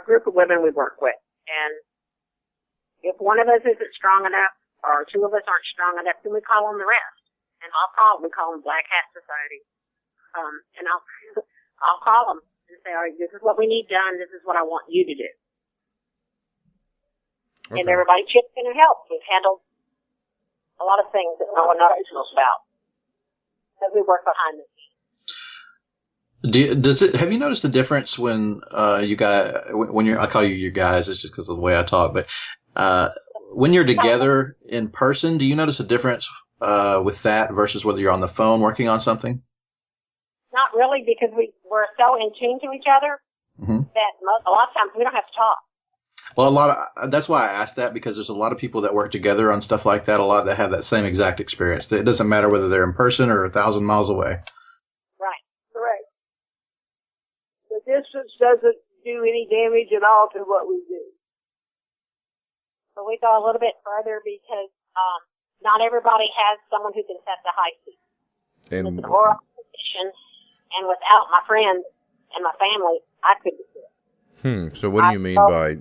Speaker 6: group of women we work with, and if one of us isn't strong enough, or 2 of us aren't strong enough, then we call on the rest. And we call them Black Hat Society. And I'll call them and say, all right, this is what we need done. This is what I want you to do. Okay. And everybody chips in and helps. We've handled a lot of things that no one knows about. Because we work behind the scenes.
Speaker 8: Have you noticed the difference when you guys, I call you guys, it's just because of the way I talk, but when you're together in person, do you notice a difference with that versus whether you're on the phone working on something?
Speaker 6: Not really, because we're so in tune to each other that a lot of times we don't have to talk.
Speaker 8: Well, that's why I asked that, because there's a lot of people that work together on stuff like that, a lot that have that same exact experience. It doesn't matter whether they're in person or 1,000 miles away.
Speaker 6: Right.
Speaker 9: Correct. The distance doesn't do any damage at all to what we do.
Speaker 6: So we go a little bit further because not everybody has someone who can set the high seat.
Speaker 5: And
Speaker 6: it's an oral position, and without my friends and my family, I couldn't do it.
Speaker 5: So what do you mean by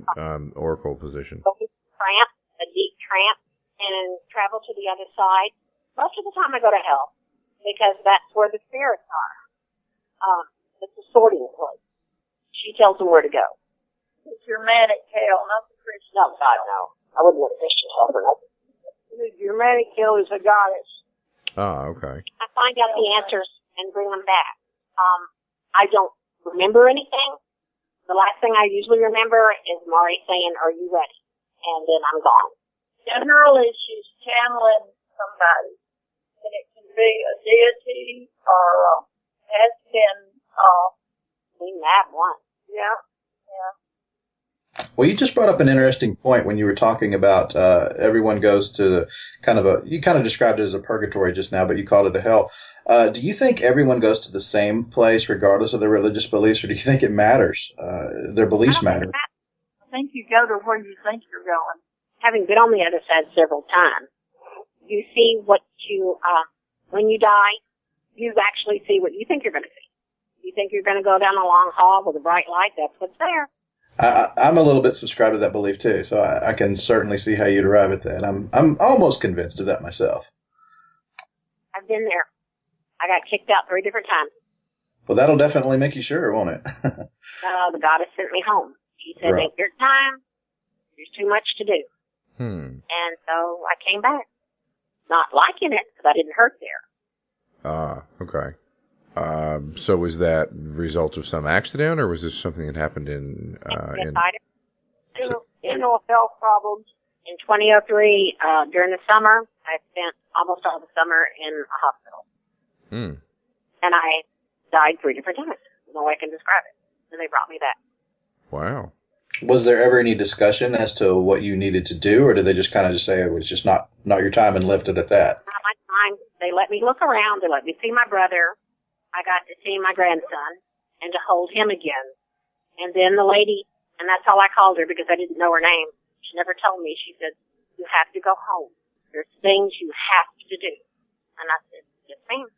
Speaker 5: oracle position?
Speaker 6: A deep tramp, and travel to the other side. Most of the time I go to hell, because that's where the spirits are. It's a sorting place. She tells them where to go.
Speaker 7: It's Germanic hell, not the Christian.
Speaker 6: No, God, no. I wouldn't let Christians help her.
Speaker 9: The Germanic hell is a goddess.
Speaker 5: Ah, okay.
Speaker 6: I find out the answers and bring them back. I don't remember anything. The last thing I usually remember is Mari saying, "Are you ready?" And then I'm gone.
Speaker 7: Generally, she's channeling somebody. And it can be a deity or has been,
Speaker 6: we have one.
Speaker 7: Yeah.
Speaker 8: Well, you just brought up an interesting point when you were talking about everyone goes to you kind of described it as a purgatory just now, but you called it a hell. Do you think everyone goes to the same place regardless of their religious beliefs, or do you think it matters? Their beliefs matter.
Speaker 7: I think you go to where you think you're going.
Speaker 6: Having been on the other side several times, you see what when you die, you actually see what you think you're going to see. You think you're going to go down a long hall with a bright light, that's what's there.
Speaker 8: I'm a little bit subscribed to that belief too, so I can certainly see how you'd arrive at that. I'm almost convinced of that myself.
Speaker 6: I've been there. I got kicked out 3 different times.
Speaker 8: Well, that'll definitely make you sure, won't it?
Speaker 6: The goddess sent me home. She said,
Speaker 8: Right.
Speaker 6: "Take your time. There's too much to do." And so I came back. not liking it because I didn't hurt there.
Speaker 5: Ah, okay. So was that result of some accident, or was this something that happened in
Speaker 6: General health problems. In 2003, during the summer, I spent almost all the summer in a hospital.
Speaker 5: Hmm.
Speaker 6: And I died 3 different times. No way I can describe it. And they brought me back.
Speaker 5: Wow.
Speaker 8: Was there ever any discussion as to what you needed to do, or did they just kind of just say it was just not your time and left it at that?
Speaker 6: Not my time. They let me look around. They let me see my brother. I got to see my grandson and to hold him again. And then the lady, and that's all I called her because I didn't know her name. She never told me. She said, "You have to go home. There's things you have to do." And I said, "Yes, ma'am."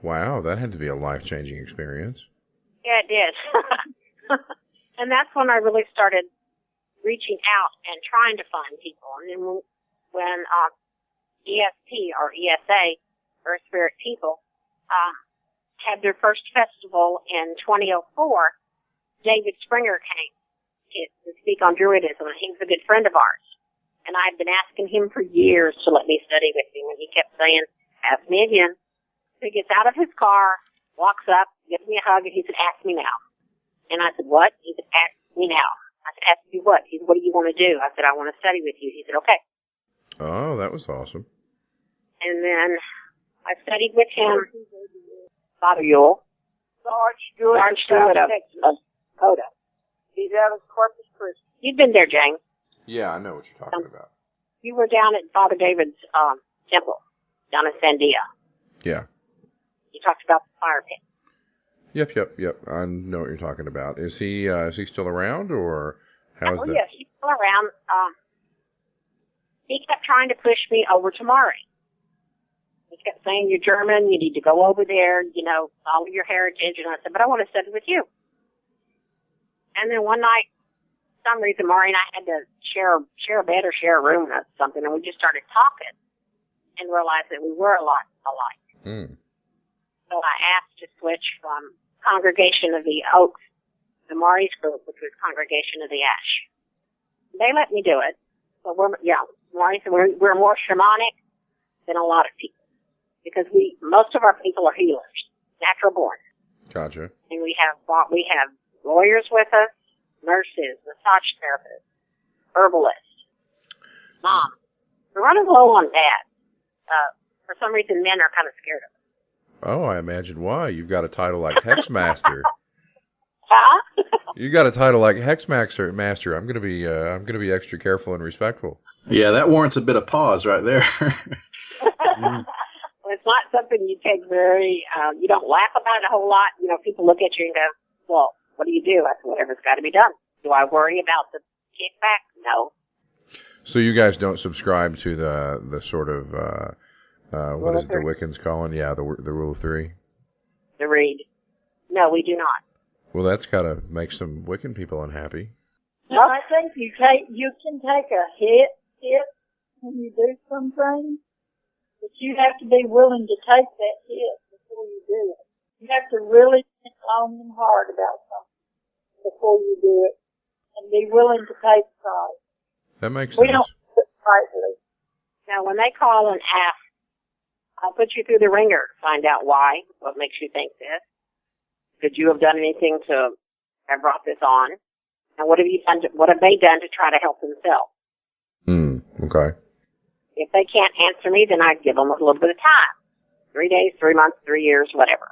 Speaker 5: Wow, that had to be a life-changing experience.
Speaker 6: Yeah, it did. And that's when I really started reaching out and trying to find people. And then when ESP or ESA, Earth Spirit People, had their first festival in 2004, David Springer came to speak on Druidism, and he was a good friend of ours. And I had been asking him for years to let me study with him, and he kept saying, "Ask me again." So he gets out of his car, walks up, gives me a hug, and he said, "Ask me now." And I said, "What?" He said, "Ask me now." I said, "Ask you what?" He said, "What do you want to do?" I said, "I want to study with you." He said, "Okay."
Speaker 5: Oh, that was awesome.
Speaker 6: And then I studied with him, Father Yule, Large Druid of Dakota. He's out of Corpus Christi. You've been there, James.
Speaker 5: Yeah, I know what you're talking about.
Speaker 6: You were down at Father David's temple, down in Sandia.
Speaker 5: Yeah.
Speaker 6: You talked about the fire pit.
Speaker 5: Yep. I know what you're talking about. Is he still around, or how's that?
Speaker 6: Yes, he's still around. He kept trying to push me over to Mari. He kept saying, "You're German, you need to go over there, follow your heritage." And I said, "But I want to study with you." And then one night, for some reason, Mari and I had to share a bed or share a room or something, and we just started talking and realized that we were a lot alike.
Speaker 5: Mm.
Speaker 6: So I asked to switch from Congregation of the Oaks to Mari's group, which was Congregation of the Ash. They let me do it. So Mari said we're more shamanic than a lot of people because most of our people are healers, natural born.
Speaker 5: Gotcha.
Speaker 6: And we have lawyers with us, nurses, massage therapists, herbalists, moms. We're running low on that. For some reason, men are kind of scared of it.
Speaker 5: Oh, I imagine why. You've got a title like Hexmaster.
Speaker 6: Huh?
Speaker 5: You got a title like Hexmaster. I'm gonna be extra careful and respectful.
Speaker 8: Yeah, that warrants a bit of pause right there.
Speaker 6: Well, it's not something you take you don't laugh about it a whole lot. People look at you and go, "Well, what do you do?" I said, "Whatever's got to be done." Do I worry about the kickback? No.
Speaker 5: So you guys don't subscribe to the sort of what is it the Wiccans calling? Yeah, the rule of 3.
Speaker 6: The read. No, we do not.
Speaker 5: Well, that's got to make some Wiccan people unhappy.
Speaker 7: No, I think you can take a hit when you do something, but you have to be willing to take that hit before you do it. You have to really think long and hard about something before you do it, and be willing to pay the price.
Speaker 5: That makes
Speaker 6: We
Speaker 5: sense.
Speaker 6: don't do it rightly. Now, when they call and ask, I'll put you through the ringer to find out why, what makes you think this. Could you have done anything to have brought this on? And what have they done to try to help themselves?
Speaker 5: Okay.
Speaker 6: If they can't answer me, then I give them a little bit of time. 3 days, 3 months, 3 years, whatever.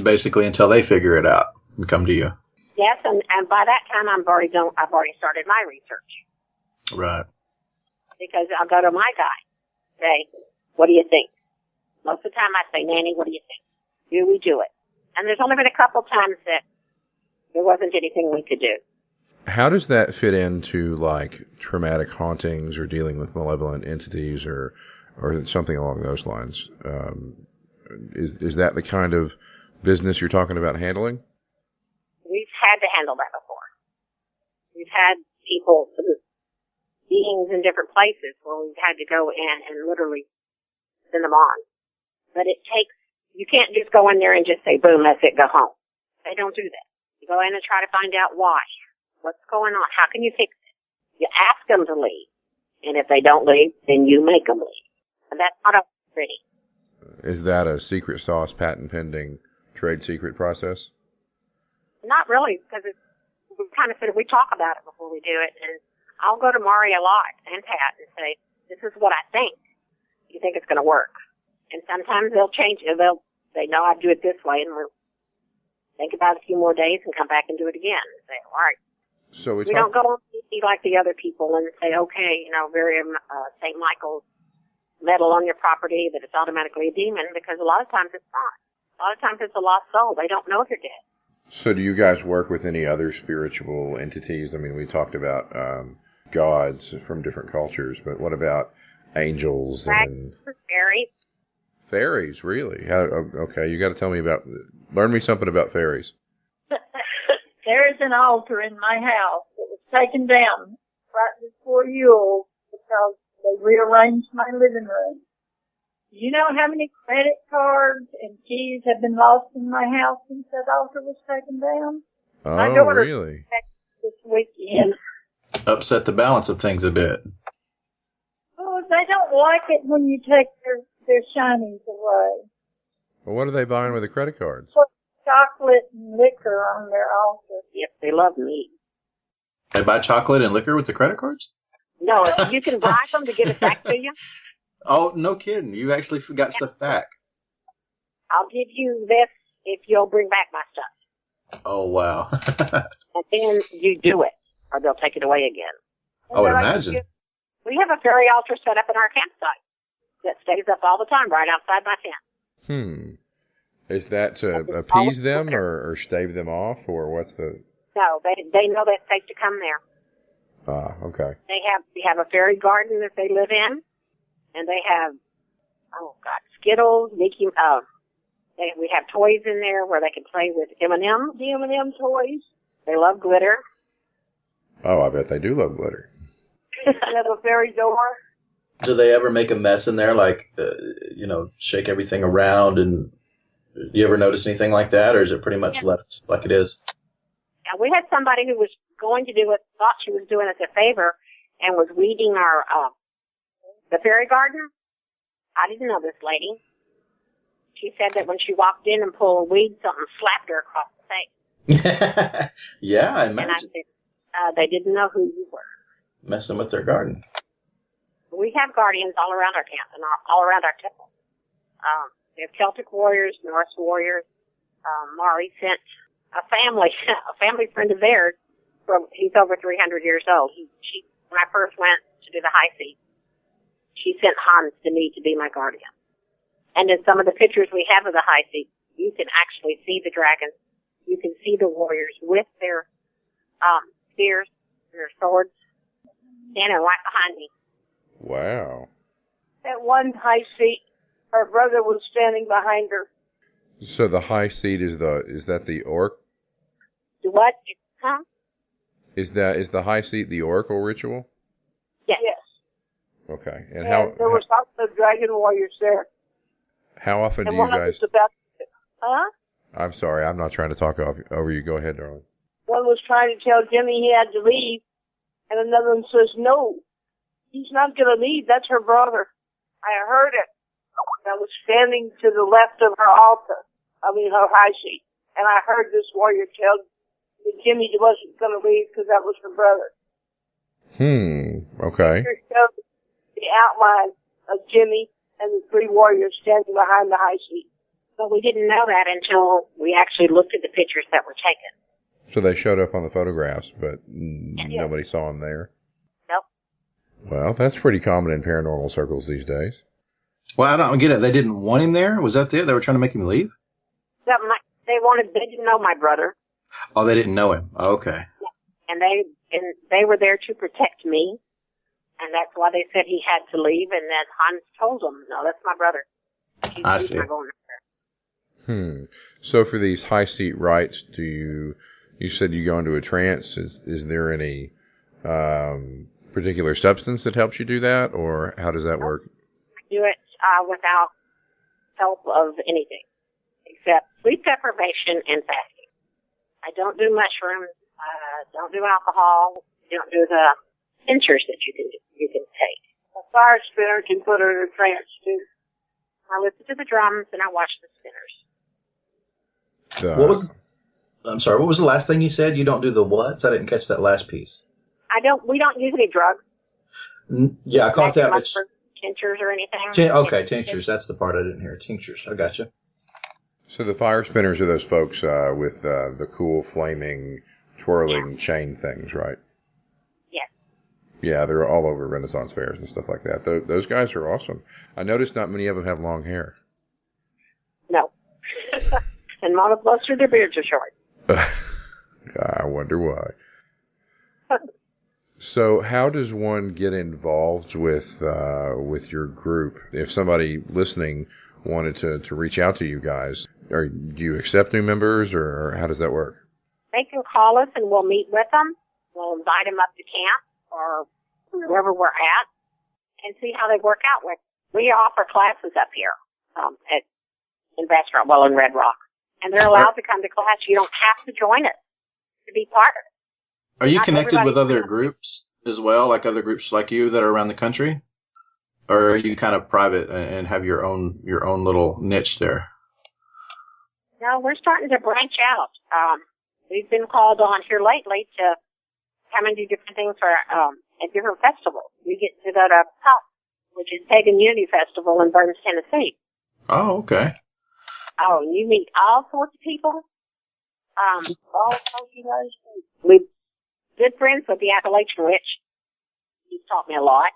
Speaker 8: Basically, until they figure it out and come to you.
Speaker 6: Yes, and by that time I've already started my research.
Speaker 8: Right.
Speaker 6: Because I'll go to my guy, say, "What do you think?" Most of the time I say, "Nanny, what do you think? Do we do it?" And there's only been a couple times that there wasn't anything we could do.
Speaker 5: How does that fit into like traumatic hauntings or dealing with malevolent entities or something along those lines? Is that the kind of business you're talking about handling?
Speaker 6: We've had to handle that before. We've had people, beings in different places where we've had to go in and literally send them on. But you can't just go in there and just say, "Boom, that's it, go home." They don't do that. You go in and try to find out why. What's going on? How can you fix it? You ask them to leave. And if they don't leave, then you make them leave. And that's not always pretty.
Speaker 5: Is that a secret sauce, patent pending, trade secret process?
Speaker 6: Not really, because we kind of said we talk about it before we do it. And I'll go to Mari a lot and Pat and say, this is what I think. Do you think it's going to work? And sometimes they'll change it. They'll say, no, I'd do it this way. And we'll think about it a few more days and come back and do it again. And say, all right.
Speaker 5: So
Speaker 6: we don't go on TV like the other people and say, okay, very St. Michael's metal on your property, that it's automatically a demon, because a lot of times it's not. A lot of times it's a lost soul. They don't know they're dead.
Speaker 5: So do you guys work with any other spiritual entities? I mean, we talked about gods from different cultures, but what about angels and
Speaker 6: fairies?
Speaker 5: Fairies, really? Okay, you got to tell me learn me something about fairies.
Speaker 7: There is an altar in my house that was taken down right before Yule because they rearranged my living room. Do you know how many credit cards and keys have been lost in my house since that altar was taken down?
Speaker 5: Oh,
Speaker 7: my daughter
Speaker 5: really?
Speaker 7: This weekend.
Speaker 8: Upset the balance of things a bit.
Speaker 7: Oh, they don't like it when you take their shinies away.
Speaker 5: Well, what are they buying with the credit cards?
Speaker 7: Put chocolate and liquor on their altar.
Speaker 6: Yes, they love meat.
Speaker 8: They buy chocolate and liquor with the credit cards?
Speaker 6: No, you can buy them to give it back to you.
Speaker 8: Oh, no kidding. You actually got stuff back.
Speaker 6: I'll give you this if you'll bring back my stuff.
Speaker 8: Oh, wow.
Speaker 6: And then you do it, or they'll take it away again.
Speaker 8: I would imagine.
Speaker 6: We have a fairy altar set up in our campsite that stays up all the time right outside my tent.
Speaker 5: Is that to appease them or stave them off, or what's the...
Speaker 6: No, they know that it's safe to come there.
Speaker 5: Ah, okay.
Speaker 6: We have a fairy garden that they live in, and they have, Skittles, Mickey, we have toys in there where they can play with M&M, the M&M toys. They love glitter.
Speaker 5: Oh, I bet they do love glitter.
Speaker 6: They have a fairy door.
Speaker 8: Do they ever make a mess in there, like, shake everything around? And do you ever notice anything like that, or is it pretty much left like it is?
Speaker 6: Yeah, we had somebody who was going to do it, thought she was doing us a favor, and was weeding our the fairy garden. I didn't know this lady. She said that when she walked in and pulled a weed, something slapped her across the face.
Speaker 8: Yeah, I imagine.
Speaker 6: And I said, they didn't know who you were.
Speaker 8: Messing with their garden.
Speaker 6: We have guardians all around our camp and all around our temple. We have Celtic warriors, Norse warriors. Mari sent a family friend of theirs. He's over 300 years old. When I first went to do the high seat, she sent Hans to me to be my guardian. And in some of the pictures we have of the high seat, you can actually see the dragons. You can see the warriors with their spears, their swords, standing right behind me.
Speaker 5: Wow.
Speaker 9: At one high seat, her brother was standing behind her.
Speaker 5: So the high seat is that the orc?
Speaker 6: What? Huh?
Speaker 5: Is the high seat the oracle ritual?
Speaker 6: Yes.
Speaker 5: Okay. And
Speaker 9: there were also dragon warriors there.
Speaker 5: How often do you guys...
Speaker 9: Huh?
Speaker 5: I'm sorry, I'm not trying to talk over you. Go ahead, darling.
Speaker 9: One was trying to tell Jimmy he had to leave, and another one says, no, he's not going to leave. That's her brother. I heard it. I was standing to the left of her altar, her high seat, and I heard this warrior tell that Jimmy wasn't going to leave because that was her brother.
Speaker 5: Okay.
Speaker 9: Here shows the outline of Jimmy and the three warriors standing behind the high seat.
Speaker 6: But we didn't know that until we actually looked at the pictures that were taken.
Speaker 5: So they showed up on the photographs, but nobody saw them there?
Speaker 6: Nope.
Speaker 5: Well, that's pretty common in paranormal circles these days.
Speaker 8: Well, I don't get it. They didn't want him there? Was that it? They were trying to make him leave?
Speaker 6: They didn't know my brother.
Speaker 8: Oh, they didn't know him. Oh, okay.
Speaker 6: And they were there to protect me. And that's why they said he had to leave. And then Hans told them, no, that's my brother.
Speaker 8: I see.
Speaker 6: Not going there.
Speaker 5: So for these high seat rites, you said you go into a trance. Is there any particular substance that helps you do that, or how does that work?
Speaker 6: I do it without help of anything, except sleep deprivation and fasting. I don't do mushrooms. Don't do alcohol. Don't do the tinctures that you can take.
Speaker 9: fire spinner can put her in a trance too.
Speaker 6: I listen to the drums and I watch the spinners.
Speaker 8: I'm sorry, what was the last thing you said? You don't do the what? I didn't catch that last piece.
Speaker 6: We don't use any drugs.
Speaker 8: Yeah, I caught that. But
Speaker 6: tinctures or anything.
Speaker 8: Okay, tinctures. That's the part I didn't hear. Tinctures. I gotcha.
Speaker 5: So the fire spinners are those folks with the cool flaming, twirling chain things, right?
Speaker 6: Yes.
Speaker 5: Yeah, they're all over Renaissance fairs and stuff like that. Those guys are awesome. I noticed not many of them have long hair.
Speaker 6: No. And most of their beards are short.
Speaker 5: I wonder why. So how does one get involved with your group? If somebody listening wanted to reach out to you guys, do you accept new members, or how does that work?
Speaker 6: They can call us and we'll meet with them. We'll invite them up to camp or wherever we're at and see how they work out with. We offer classes up here in Red Rock. And they're allowed to come to class. You don't have to join us to be part of it.
Speaker 8: Are you connected with other groups as well, like other groups like you that are around the country? Or are you kind of private and have your own little niche there?
Speaker 6: No, we're starting to branch out. We've been called on here lately to come and do different things for at different festivals. We get to go to PUP, which is Pagan Unity Festival in Burns, Tennessee.
Speaker 8: Oh, okay.
Speaker 6: Oh, you meet all sorts of people. We're good friends with the Appalachian Witch. He's taught me a lot.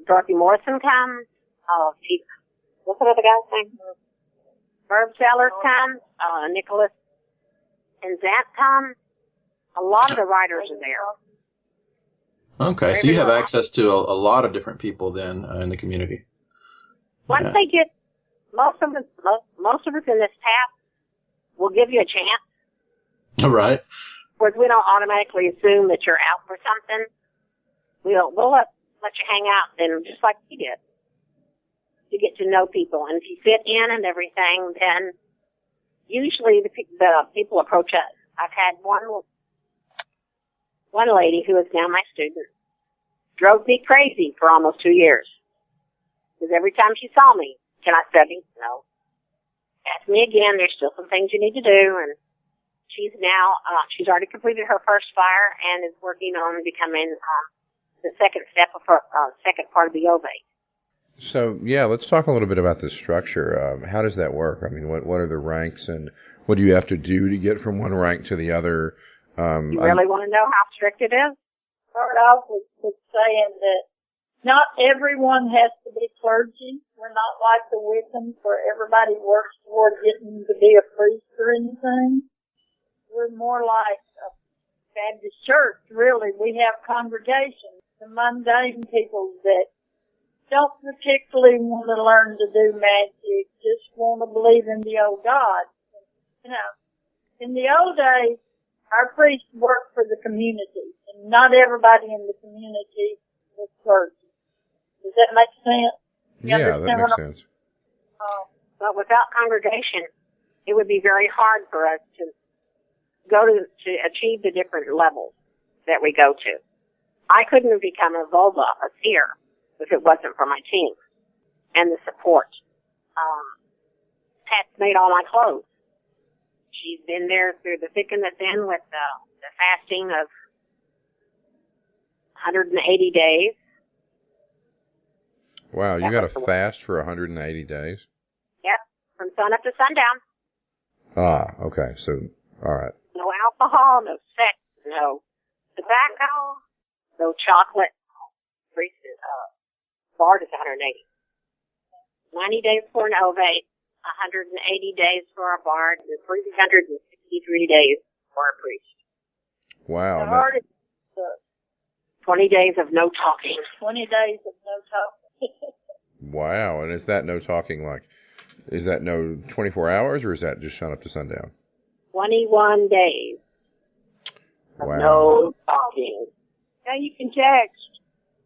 Speaker 6: Dorothy Morrison comes. What's the other guy's name? Herb Sellers comes. Nicholas and Zant come. A lot of the writers are there.
Speaker 8: Okay, so you have access to a lot of different people then in the community.
Speaker 6: Once they get most of us in this path will give you a chance.
Speaker 8: All right.
Speaker 6: Because we don't automatically assume that you're out for something. We'll let you hang out then, just like we did, to get to know people. And if you fit in and everything, then usually the people approach us. I've had one lady who is now my student drove me crazy for almost 2 years. Because every time she saw me, can I study? No. Ask me again. There's still some things you need to do. And she's she's already completed her first fire and is working on becoming the second step of her second part of the Ovate.
Speaker 5: So, yeah, let's talk a little bit about the structure. How does that work? I mean, what are the ranks and what do you have to do to get from one rank to the other?
Speaker 6: You really want to know how strict it is?
Speaker 7: Start off with saying that not everyone has to be clergy. We're not like the Wiccans where everybody works toward getting to be a priest or anything. We're more like a Baptist church, really. We have congregations, the mundane people that don't particularly want to learn to do magic, just want to believe in the old God. You know, in the old days, our priests worked for the community, and not everybody in the community was clergy. Does that make sense?
Speaker 5: Yeah, that makes sense.
Speaker 6: But without congregation, it would be very hard for us to achieve the different levels that we go to. I couldn't have become a Volva, a seer, if it wasn't for my team and the support. Pat's made all my clothes. She's been there through the thick and the thin with the fasting of 180 days.
Speaker 5: Wow, you got to fast for 180 days?
Speaker 6: Yep, from sun up to sundown.
Speaker 5: Ah, okay, so, all right.
Speaker 6: No alcohol, no sex, no tobacco, no chocolate. Bard is 180. 90 days for an Ovate, 180 days for a Bard, and 363 days for a priest.
Speaker 5: Wow.
Speaker 7: The Bard is
Speaker 6: 20 days of no talking.
Speaker 7: 20 days of no talking.
Speaker 5: Wow, and is that no talking is that no 24 hours, or is that just sun up to sundown?
Speaker 6: 21 days of
Speaker 5: wow.
Speaker 6: No talking.
Speaker 9: Now you can text,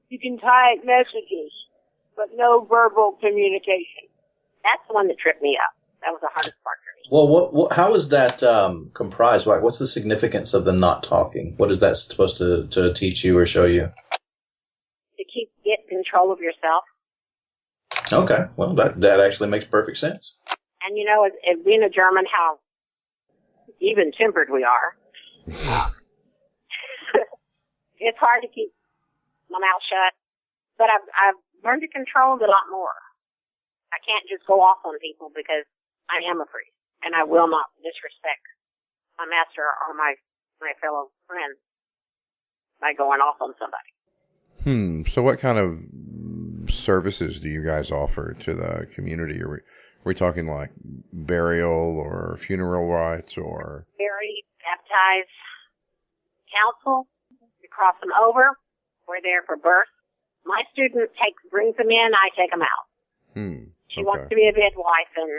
Speaker 9: you can type messages, but no verbal communication.
Speaker 6: That's the one that tripped me up. That was the hardest part for me.
Speaker 8: Well, how is that comprised? Like, what's the significance of the not talking? What is that supposed to teach you or show you?
Speaker 6: To keep get control of yourself.
Speaker 8: Okay, well, that actually makes perfect sense.
Speaker 6: And you know, as being a German, how even-tempered we are. It's hard to keep my mouth shut, but I've learned to control it a lot more. I can't just go off on people because I am a priest, and I will not disrespect my master or my fellow friends by going off on somebody.
Speaker 5: So what kind of services do you guys offer to the community? Are we talking like burial or funeral rites or?
Speaker 6: Bury, baptize, counsel, we cross them over. We're there for birth. My student brings them in, I take them out. She wants to be a midwife, and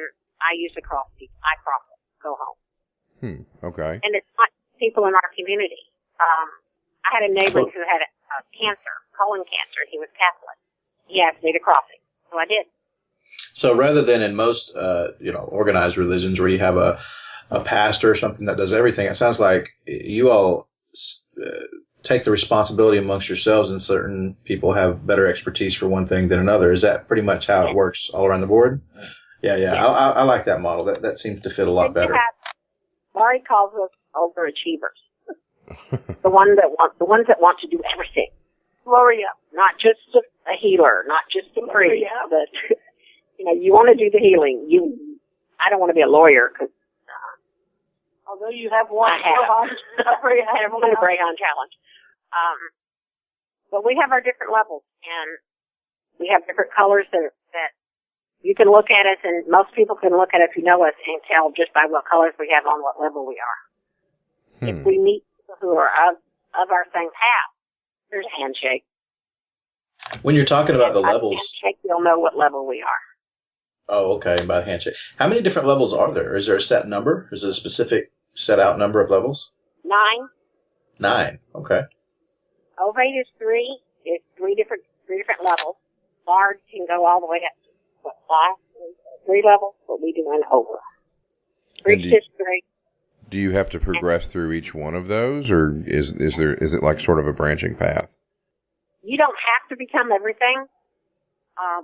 Speaker 6: I usually cross people. I cross them, go home.
Speaker 5: Okay.
Speaker 6: And it's not people in our community. I had a neighbor who had cancer, colon cancer. He was Catholic. He asked me to cross him, so I did.
Speaker 8: So rather than in most, organized religions where you have a pastor or something that does everything, it sounds like you all take the responsibility amongst yourselves, and certain people have better expertise for one thing than another. Is that pretty much how it works all around the board? Yeah. I like that model. That seems to fit a lot better.
Speaker 6: Laurie calls us overachievers. the ones that want to do everything. Gloria, not just a healer, not just a priest, but you want to do the healing. I don't want to be a lawyer because although you have one, I have one Greyhound challenge. But we have our different levels, and we have different colors that you can look at us, and most people can look at us who know us and tell just by what colors we have on what level we are. If we meet people who are of our same path, there's a handshake.
Speaker 8: When you're talking about the levels,
Speaker 6: handshake, you'll know what level we are.
Speaker 8: Oh, okay, about handshake. How many different levels are there? Is there a set number? Is there a specific set out number of levels?
Speaker 6: 9.
Speaker 8: Okay.
Speaker 6: Ovate is 3. It's three different levels. Bard can go all the way up to 3 levels, but we do an over. Priest is 3.
Speaker 5: Do you have to progress through each one of those, or is it like sort of a branching path?
Speaker 6: You don't have to become everything.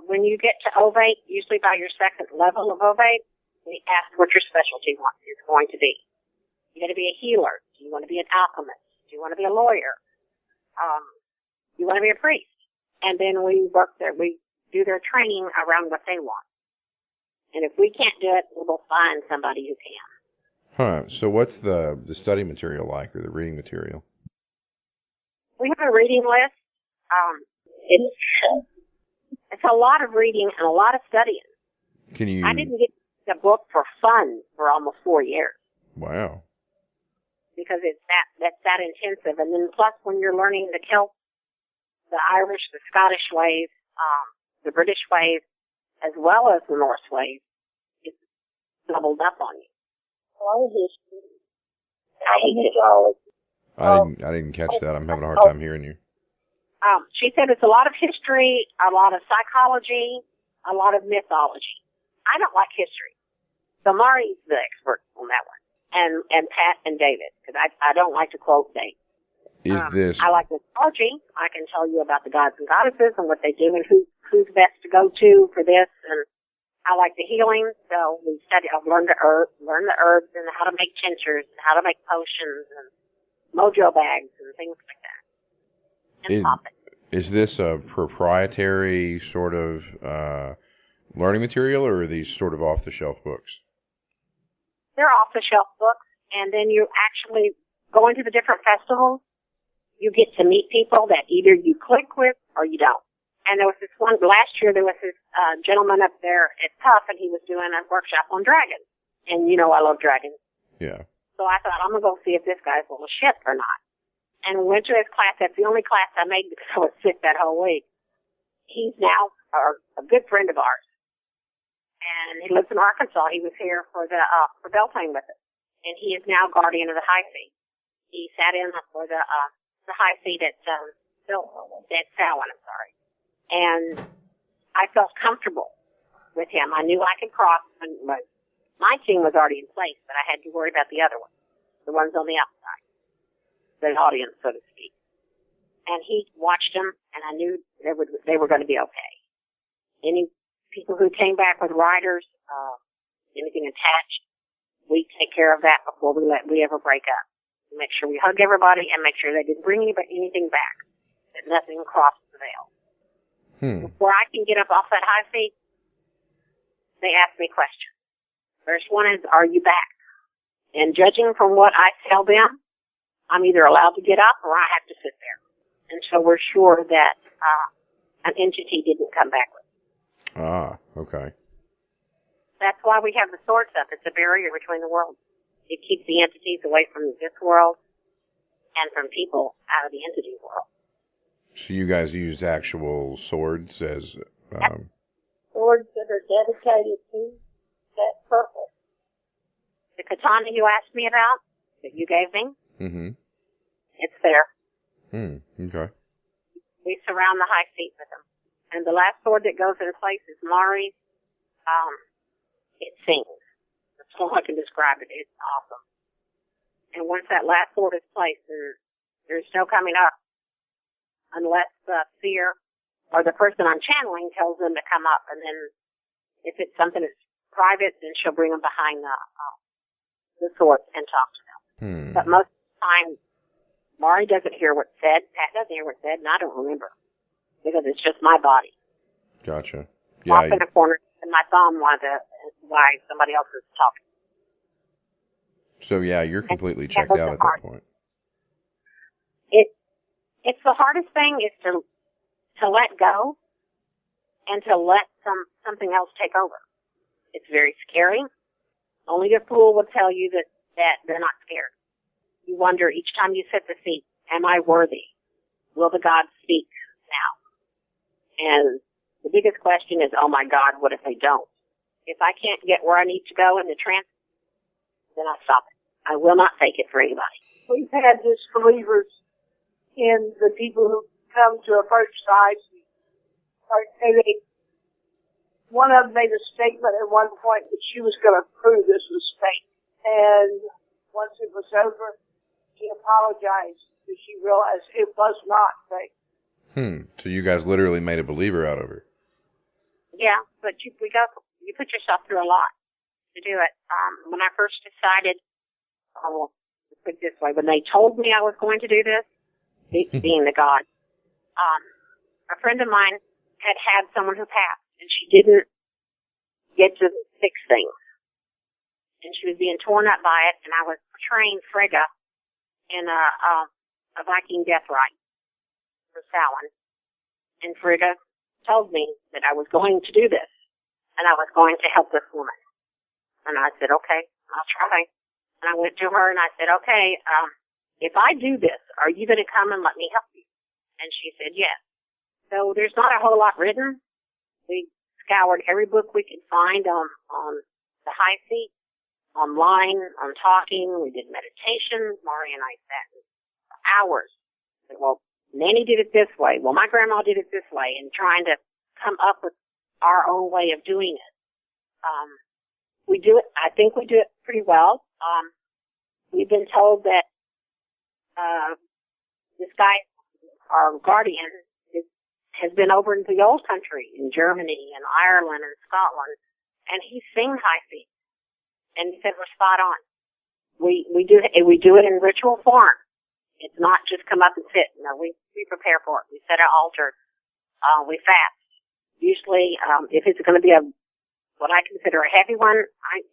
Speaker 6: When you get to Ovate, usually by your second level of Ovate, we ask what your specialty is going to be. You got to be a healer. Do you want to be an alchemist? Do you want to be a lawyer? Do you want to be a priest? And then we work there. We do their training around what they want. And if we can't do it, we'll find somebody who can.
Speaker 5: So what's the study material like, or the reading material?
Speaker 6: We have a reading list. It's a lot of reading and a lot of studying. I didn't get the book for fun for almost 4 years.
Speaker 5: Wow.
Speaker 6: Because that's that intensive. And then plus when you're learning the Celts, the Irish, the Scottish ways, the British ways, as well as the Norse ways, it's doubled up on you.
Speaker 5: I didn't catch that. I'm having a hard time hearing you.
Speaker 6: She said it's a lot of history, a lot of psychology, a lot of mythology. I don't like history. So Mari's the expert on that one. And Pat and David, because I don't like to quote dates. I like mythology. I can tell you about the gods and goddesses and what they do and who's best to go to for this. And I like the healing, so we study. I've learned the herbs and how to make tinctures and how to make potions and mojo bags and things like that.
Speaker 5: Is this a proprietary sort of learning material, or are these sort of off-the-shelf books?
Speaker 6: They're off-the-shelf books, and then you actually go into the different festivals. You get to meet people that either you click with or you don't. And there was this one, last year there was this gentleman up there at Tough, and he was doing a workshop on dragons. And I love dragons.
Speaker 5: Yeah.
Speaker 6: So I thought, I'm going to go see if this guy's full of shit or not. And we went to his class. That's the only class I made because I was sick that whole week. He's now a good friend of ours. And he lives in Arkansas. He was here for Beltane with us. And he is now guardian of the high seat. He sat in for the high seat at Samhain, I'm sorry. And I felt comfortable with him. I knew I could cross. My team was already in place, but I had to worry about the other ones, the ones on the outside, the audience, so to speak. and he watched them, and I knew they were going to be okay. Any people who came back with riders, anything attached, we take care of that before we ever break up. We make sure we hug everybody and make sure they didn't bring anything back, that nothing crosses the veil. Before I can get up off that high seat, they ask me questions. First one is, are you back? And judging from what I tell them, I'm either allowed to get up or I have to sit there until we're sure that an entity didn't come back with it.
Speaker 5: Ah, okay.
Speaker 6: That's why we have the swords up. It's a barrier between the worlds. It keeps the entities away from this world and from people out of the entity world.
Speaker 5: So you guys use actual swords as...
Speaker 9: Swords that are dedicated to that purpose.
Speaker 6: The katana you asked me about, that you gave me, it's there.
Speaker 5: Okay.
Speaker 6: We surround the high seat with them. And the last sword that goes in place is Mari's. It sings. That's all I can describe it. It's awesome. And once that last sword is placed, there's no coming up unless the seer or the person I'm channeling tells them to come up. And then if it's something that's private, then she'll bring them behind the sword and talk to them. But most of the time, Mari doesn't hear what's said. Pat doesn't hear what's said, and I don't remember because it's just my body.
Speaker 5: Gotcha.
Speaker 6: Off in a corner in my thumb why somebody else is talking.
Speaker 5: So yeah, you're completely checked out at that point.
Speaker 6: It's the hardest thing is to let go and to let something else take over. It's very scary. Only a fool will tell you that they're not scared. You wonder each time you sit the seat, am I worthy? Will the gods speak now? And the biggest question is, oh my God, what if they don't? If I can't get where I need to go in the trance, then I stop it. I will not take it for anybody.
Speaker 9: We've had disbelievers in the people who come to approach the high seat. One of them made a statement at one point that she was going to prove this was fake. And once it was over, she apologized because she realized it was not fake.
Speaker 5: So you guys literally made a believer out of her.
Speaker 6: Yeah, but you put yourself through a lot to do it. When I first decided, let's put it this way, when they told me I was going to do this, being the God, a friend of mine had someone who passed, and she didn't get to fix things. And she was being torn up by it, and I was portraying Frigga in a Viking death rite for Samhain. And Frigga told me that I was going to do this, and I was going to help this woman. And I said, okay, I'll try. And I went to her and I said, okay, if I do this, are you going to come and let me help you? And she said, yes. So there's not a whole lot written. We scoured every book we could find on the high seat, online, on talking. We did meditation. Mari and I sat for hours. Said, well, Nanny did it this way. Well, my grandma did it this way, and trying to come up with our own way of doing it. We do it. I think we do it pretty well. We've been told that this guy, our guardian, has been over in the old country, in Germany and Ireland and Scotland, and he's seen high seas. And he said we're spot on. We do it in ritual form. It's not just come up and sit. No, we prepare for it. We set an altar. We fast. Usually, if it's going to be what I consider a heavy one,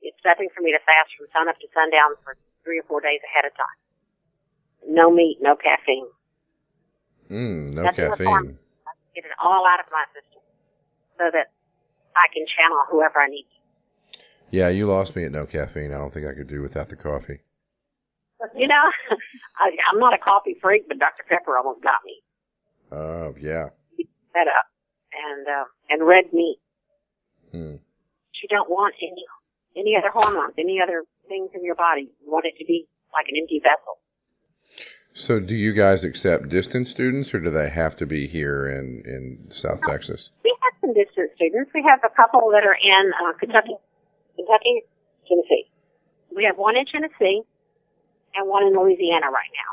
Speaker 6: it's nothing for me to fast from sun up to sundown for 3 or 4 days ahead of time. No meat, no caffeine.
Speaker 5: No caffeine.
Speaker 6: Get it all out of my system so that I can channel whoever I need to.
Speaker 5: Yeah, you lost me at no caffeine. I don't think I could do without the coffee.
Speaker 6: You know, I'm not a coffee freak, but Dr. Pepper almost got me.
Speaker 5: Oh, yeah.
Speaker 6: Set up. And red meat. You don't want any other hormones, any other things in your body. You want it to be like an empty vessel.
Speaker 5: So do you guys accept distance students, or do they have to be here in South Texas?
Speaker 6: We have some distance students. We have a couple that are in Kentucky, Tennessee. We have one in Tennessee and one in Louisiana right now.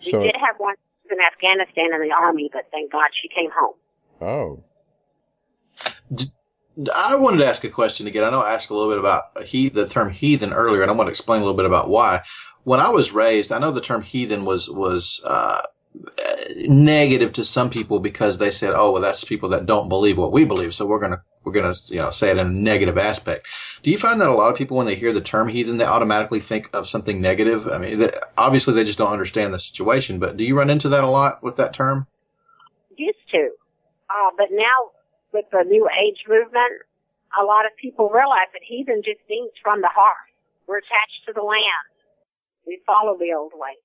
Speaker 6: We did have one in Afghanistan in the army, but thank God she came home.
Speaker 5: Oh.
Speaker 8: I wanted to ask a question again. I know I asked a little bit about the term heathen earlier, and I want to explain a little bit about why. When I was raised, I know the term heathen was negative to some people because they said, "Oh, well, that's people that don't believe what we believe." So we're gonna say it in a negative aspect. Do you find that a lot of people, when they hear the term heathen, they automatically think of something negative? I mean, obviously they just don't understand the situation. But do you run into that a lot with that term?
Speaker 6: Used to, but now with the New Age movement, a lot of people realize that heathen just means from the heart. We're attached to the land. We follow the old way.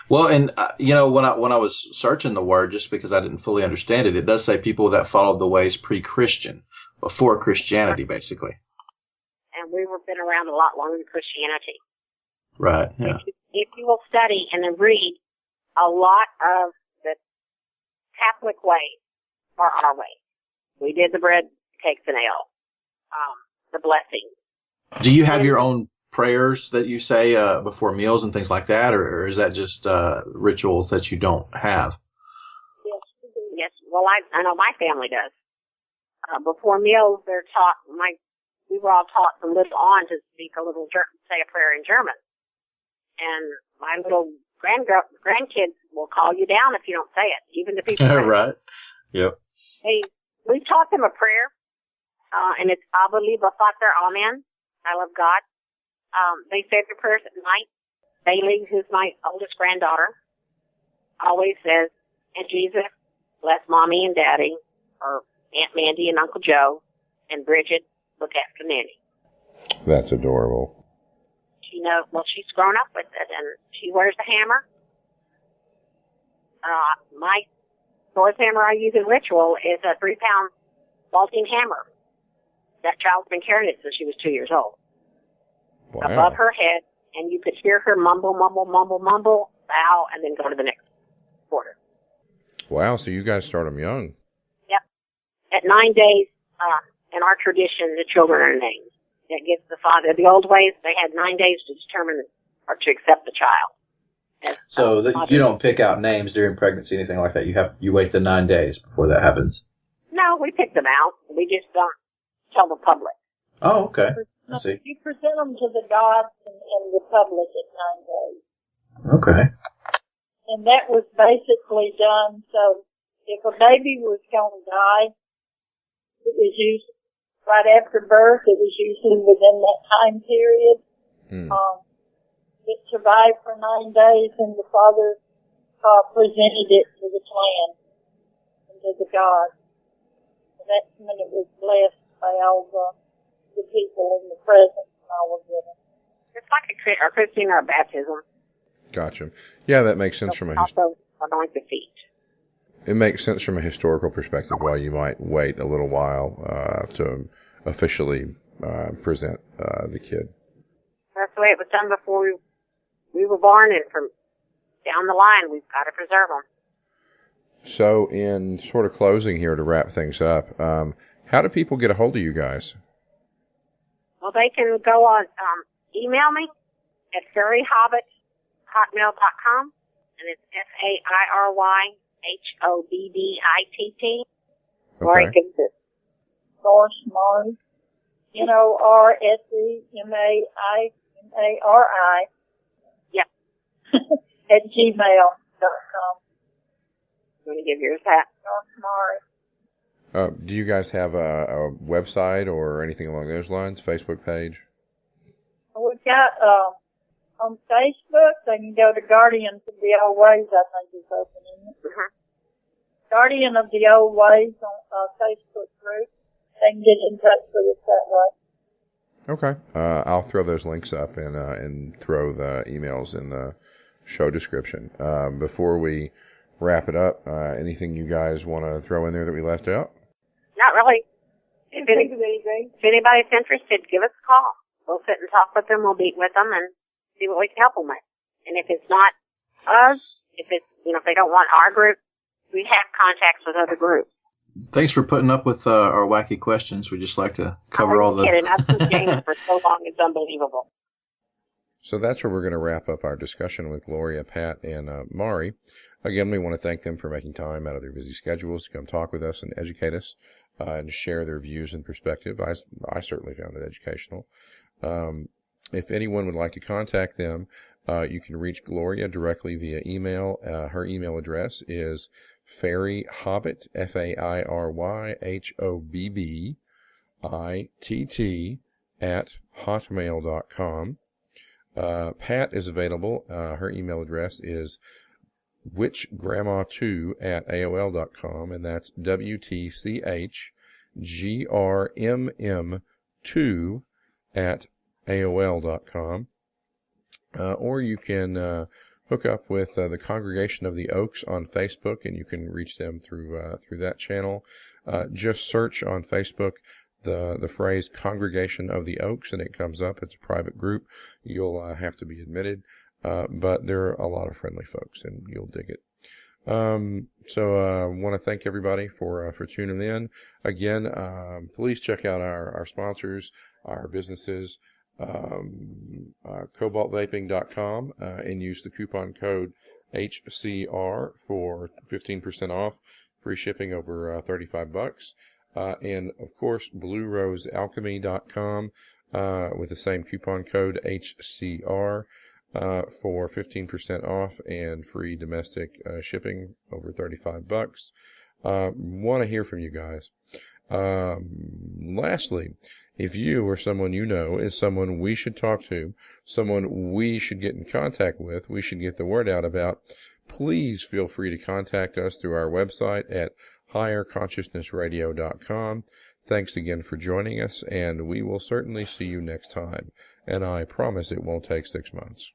Speaker 8: Well, and when I was searching the word, just because I didn't fully understand it, it does say people that followed the ways pre-Christian, before Christianity, basically.
Speaker 6: And we've been around a lot longer than Christianity.
Speaker 8: Right. Yeah.
Speaker 6: If you will study and then read, a lot of the Catholic ways are our ways. We did the bread, cakes, and ale, the blessing.
Speaker 8: Do you have your own prayers that you say before meals and things like that, or is that just rituals that you don't have?
Speaker 6: Yes. Well, I know my family does. Before meals, they're taught. We were all taught from little on to speak a little, say a prayer in German, and my little grandkids will call you down if you don't say it, even the people.
Speaker 8: Right. Yep.
Speaker 6: We taught them a prayer, and it's Abba, Liebe, Vater, Amen. I love God. They say their prayers at night. Bailey, who's my oldest granddaughter, always says, "And Jesus, bless Mommy and Daddy, or Aunt Mandy and Uncle Joe, and Bridget, look after Nanny."
Speaker 5: That's adorable.
Speaker 6: She knows, well, she's grown up with it, and she wears the hammer. My sword hammer I use in ritual is a 3-pound vaulting hammer. That child's been carrying it since she was 2 years old.
Speaker 5: Wow.
Speaker 6: Above her head, and you could hear her mumble, mumble, mumble, mumble, bow, and then go to the next quarter.
Speaker 5: Wow, so you guys start them young.
Speaker 6: Yep. At 9 days, in our tradition, the children are named. It gives the father, the old ways, they had 9 days to determine or to accept the child.
Speaker 8: So you don't pick out names during pregnancy, anything like that. You wait the 9 days before that happens.
Speaker 6: No, we pick them out. We just don't tell the public.
Speaker 8: Oh, okay. I see.
Speaker 7: You present them to the gods and the public at 9 days.
Speaker 8: Okay.
Speaker 7: And that was basically done so if a baby was going to die, it was used right after birth. It was usually within that time period. It survived for 9 days, and the father presented it to the clan and to the gods. And that's when it was blessed by all the people in the presence and all of them.
Speaker 6: It's like a christening or a baptism.
Speaker 5: Gotcha. Yeah, that makes sense from
Speaker 6: also anoint the feet.
Speaker 5: It makes sense from a historical perspective why you might wait a little while to officially present the kid.
Speaker 6: That's the way it was done before we were born, and from down the line, we've got to preserve them.
Speaker 5: So, in sort of closing here to wrap things up, how do people get a hold of you guys?
Speaker 6: Well, they can go on, email me at fairyhobbit@hotmail.com, and it's FAIRYHOBBITT. Or you can just
Speaker 7: Norse Mari, NORSEMAIMARI.
Speaker 6: Yep.
Speaker 7: at gmail.com.
Speaker 6: You want to give yours that?
Speaker 7: Norse Mari.
Speaker 5: Do you guys have a website or anything along those lines? Facebook page?
Speaker 7: We've got on Facebook. They can go to Guardians of the Old Ways. I think is opening it. Guardian of the Old Ways on Facebook group. They can get in touch with us that way.
Speaker 5: Okay. I'll throw those links up and throw the emails in the show description. Before we wrap it up, anything you guys want to throw in there that we left out?
Speaker 6: Not really. If anybody's interested, give us a call. We'll sit and talk with them. We'll meet with them and see what we can help them with. And if it's not us, if they don't want our group, we have contacts with other groups.
Speaker 8: Thanks for putting up with our wacky questions. We just like to cover all the...
Speaker 6: I've been games for so long, it's unbelievable.
Speaker 5: So that's where we're going to wrap up our discussion with Gloria, Pat, and Mari. again, we want to thank them for making time out of their busy schedules to come talk with us and educate us and share their views and perspective. I certainly found it educational. If anyone would like to contact them, you can reach Gloria directly via email. Her email address is fairyhobbit, FAIRYHOBBITT @hotmail.com. Pat is available. Her email address is witchgrandma2 @AOL.com, and that's WTCHGRMM2 @AOL.com. Or you can hook up with the Congregation of the Oaks on Facebook, and you can reach them through that channel. Just search on Facebook the phrase Congregation of the Oaks, and it comes up. It's a private group. You'll have to be admitted, but they're a lot of friendly folks, and you'll dig it. So I want to thank everybody for tuning in. Again, please check out our sponsors, our businesses, cobaltvaping.com, and use the coupon code HCR for 15% off, free shipping over $35. And of course, bluerosealchemy.com, with the same coupon code HCR, for 15% off and free domestic shipping over $35. Want to hear from you guys. Lastly, if you or someone you know is someone we should talk to, someone we should get in contact with, we should get the word out about, please feel free to contact us through our website at higherconsciousnessradio.com. Thanks again for joining us, and we will certainly see you next time. And I promise it won't take 6 months.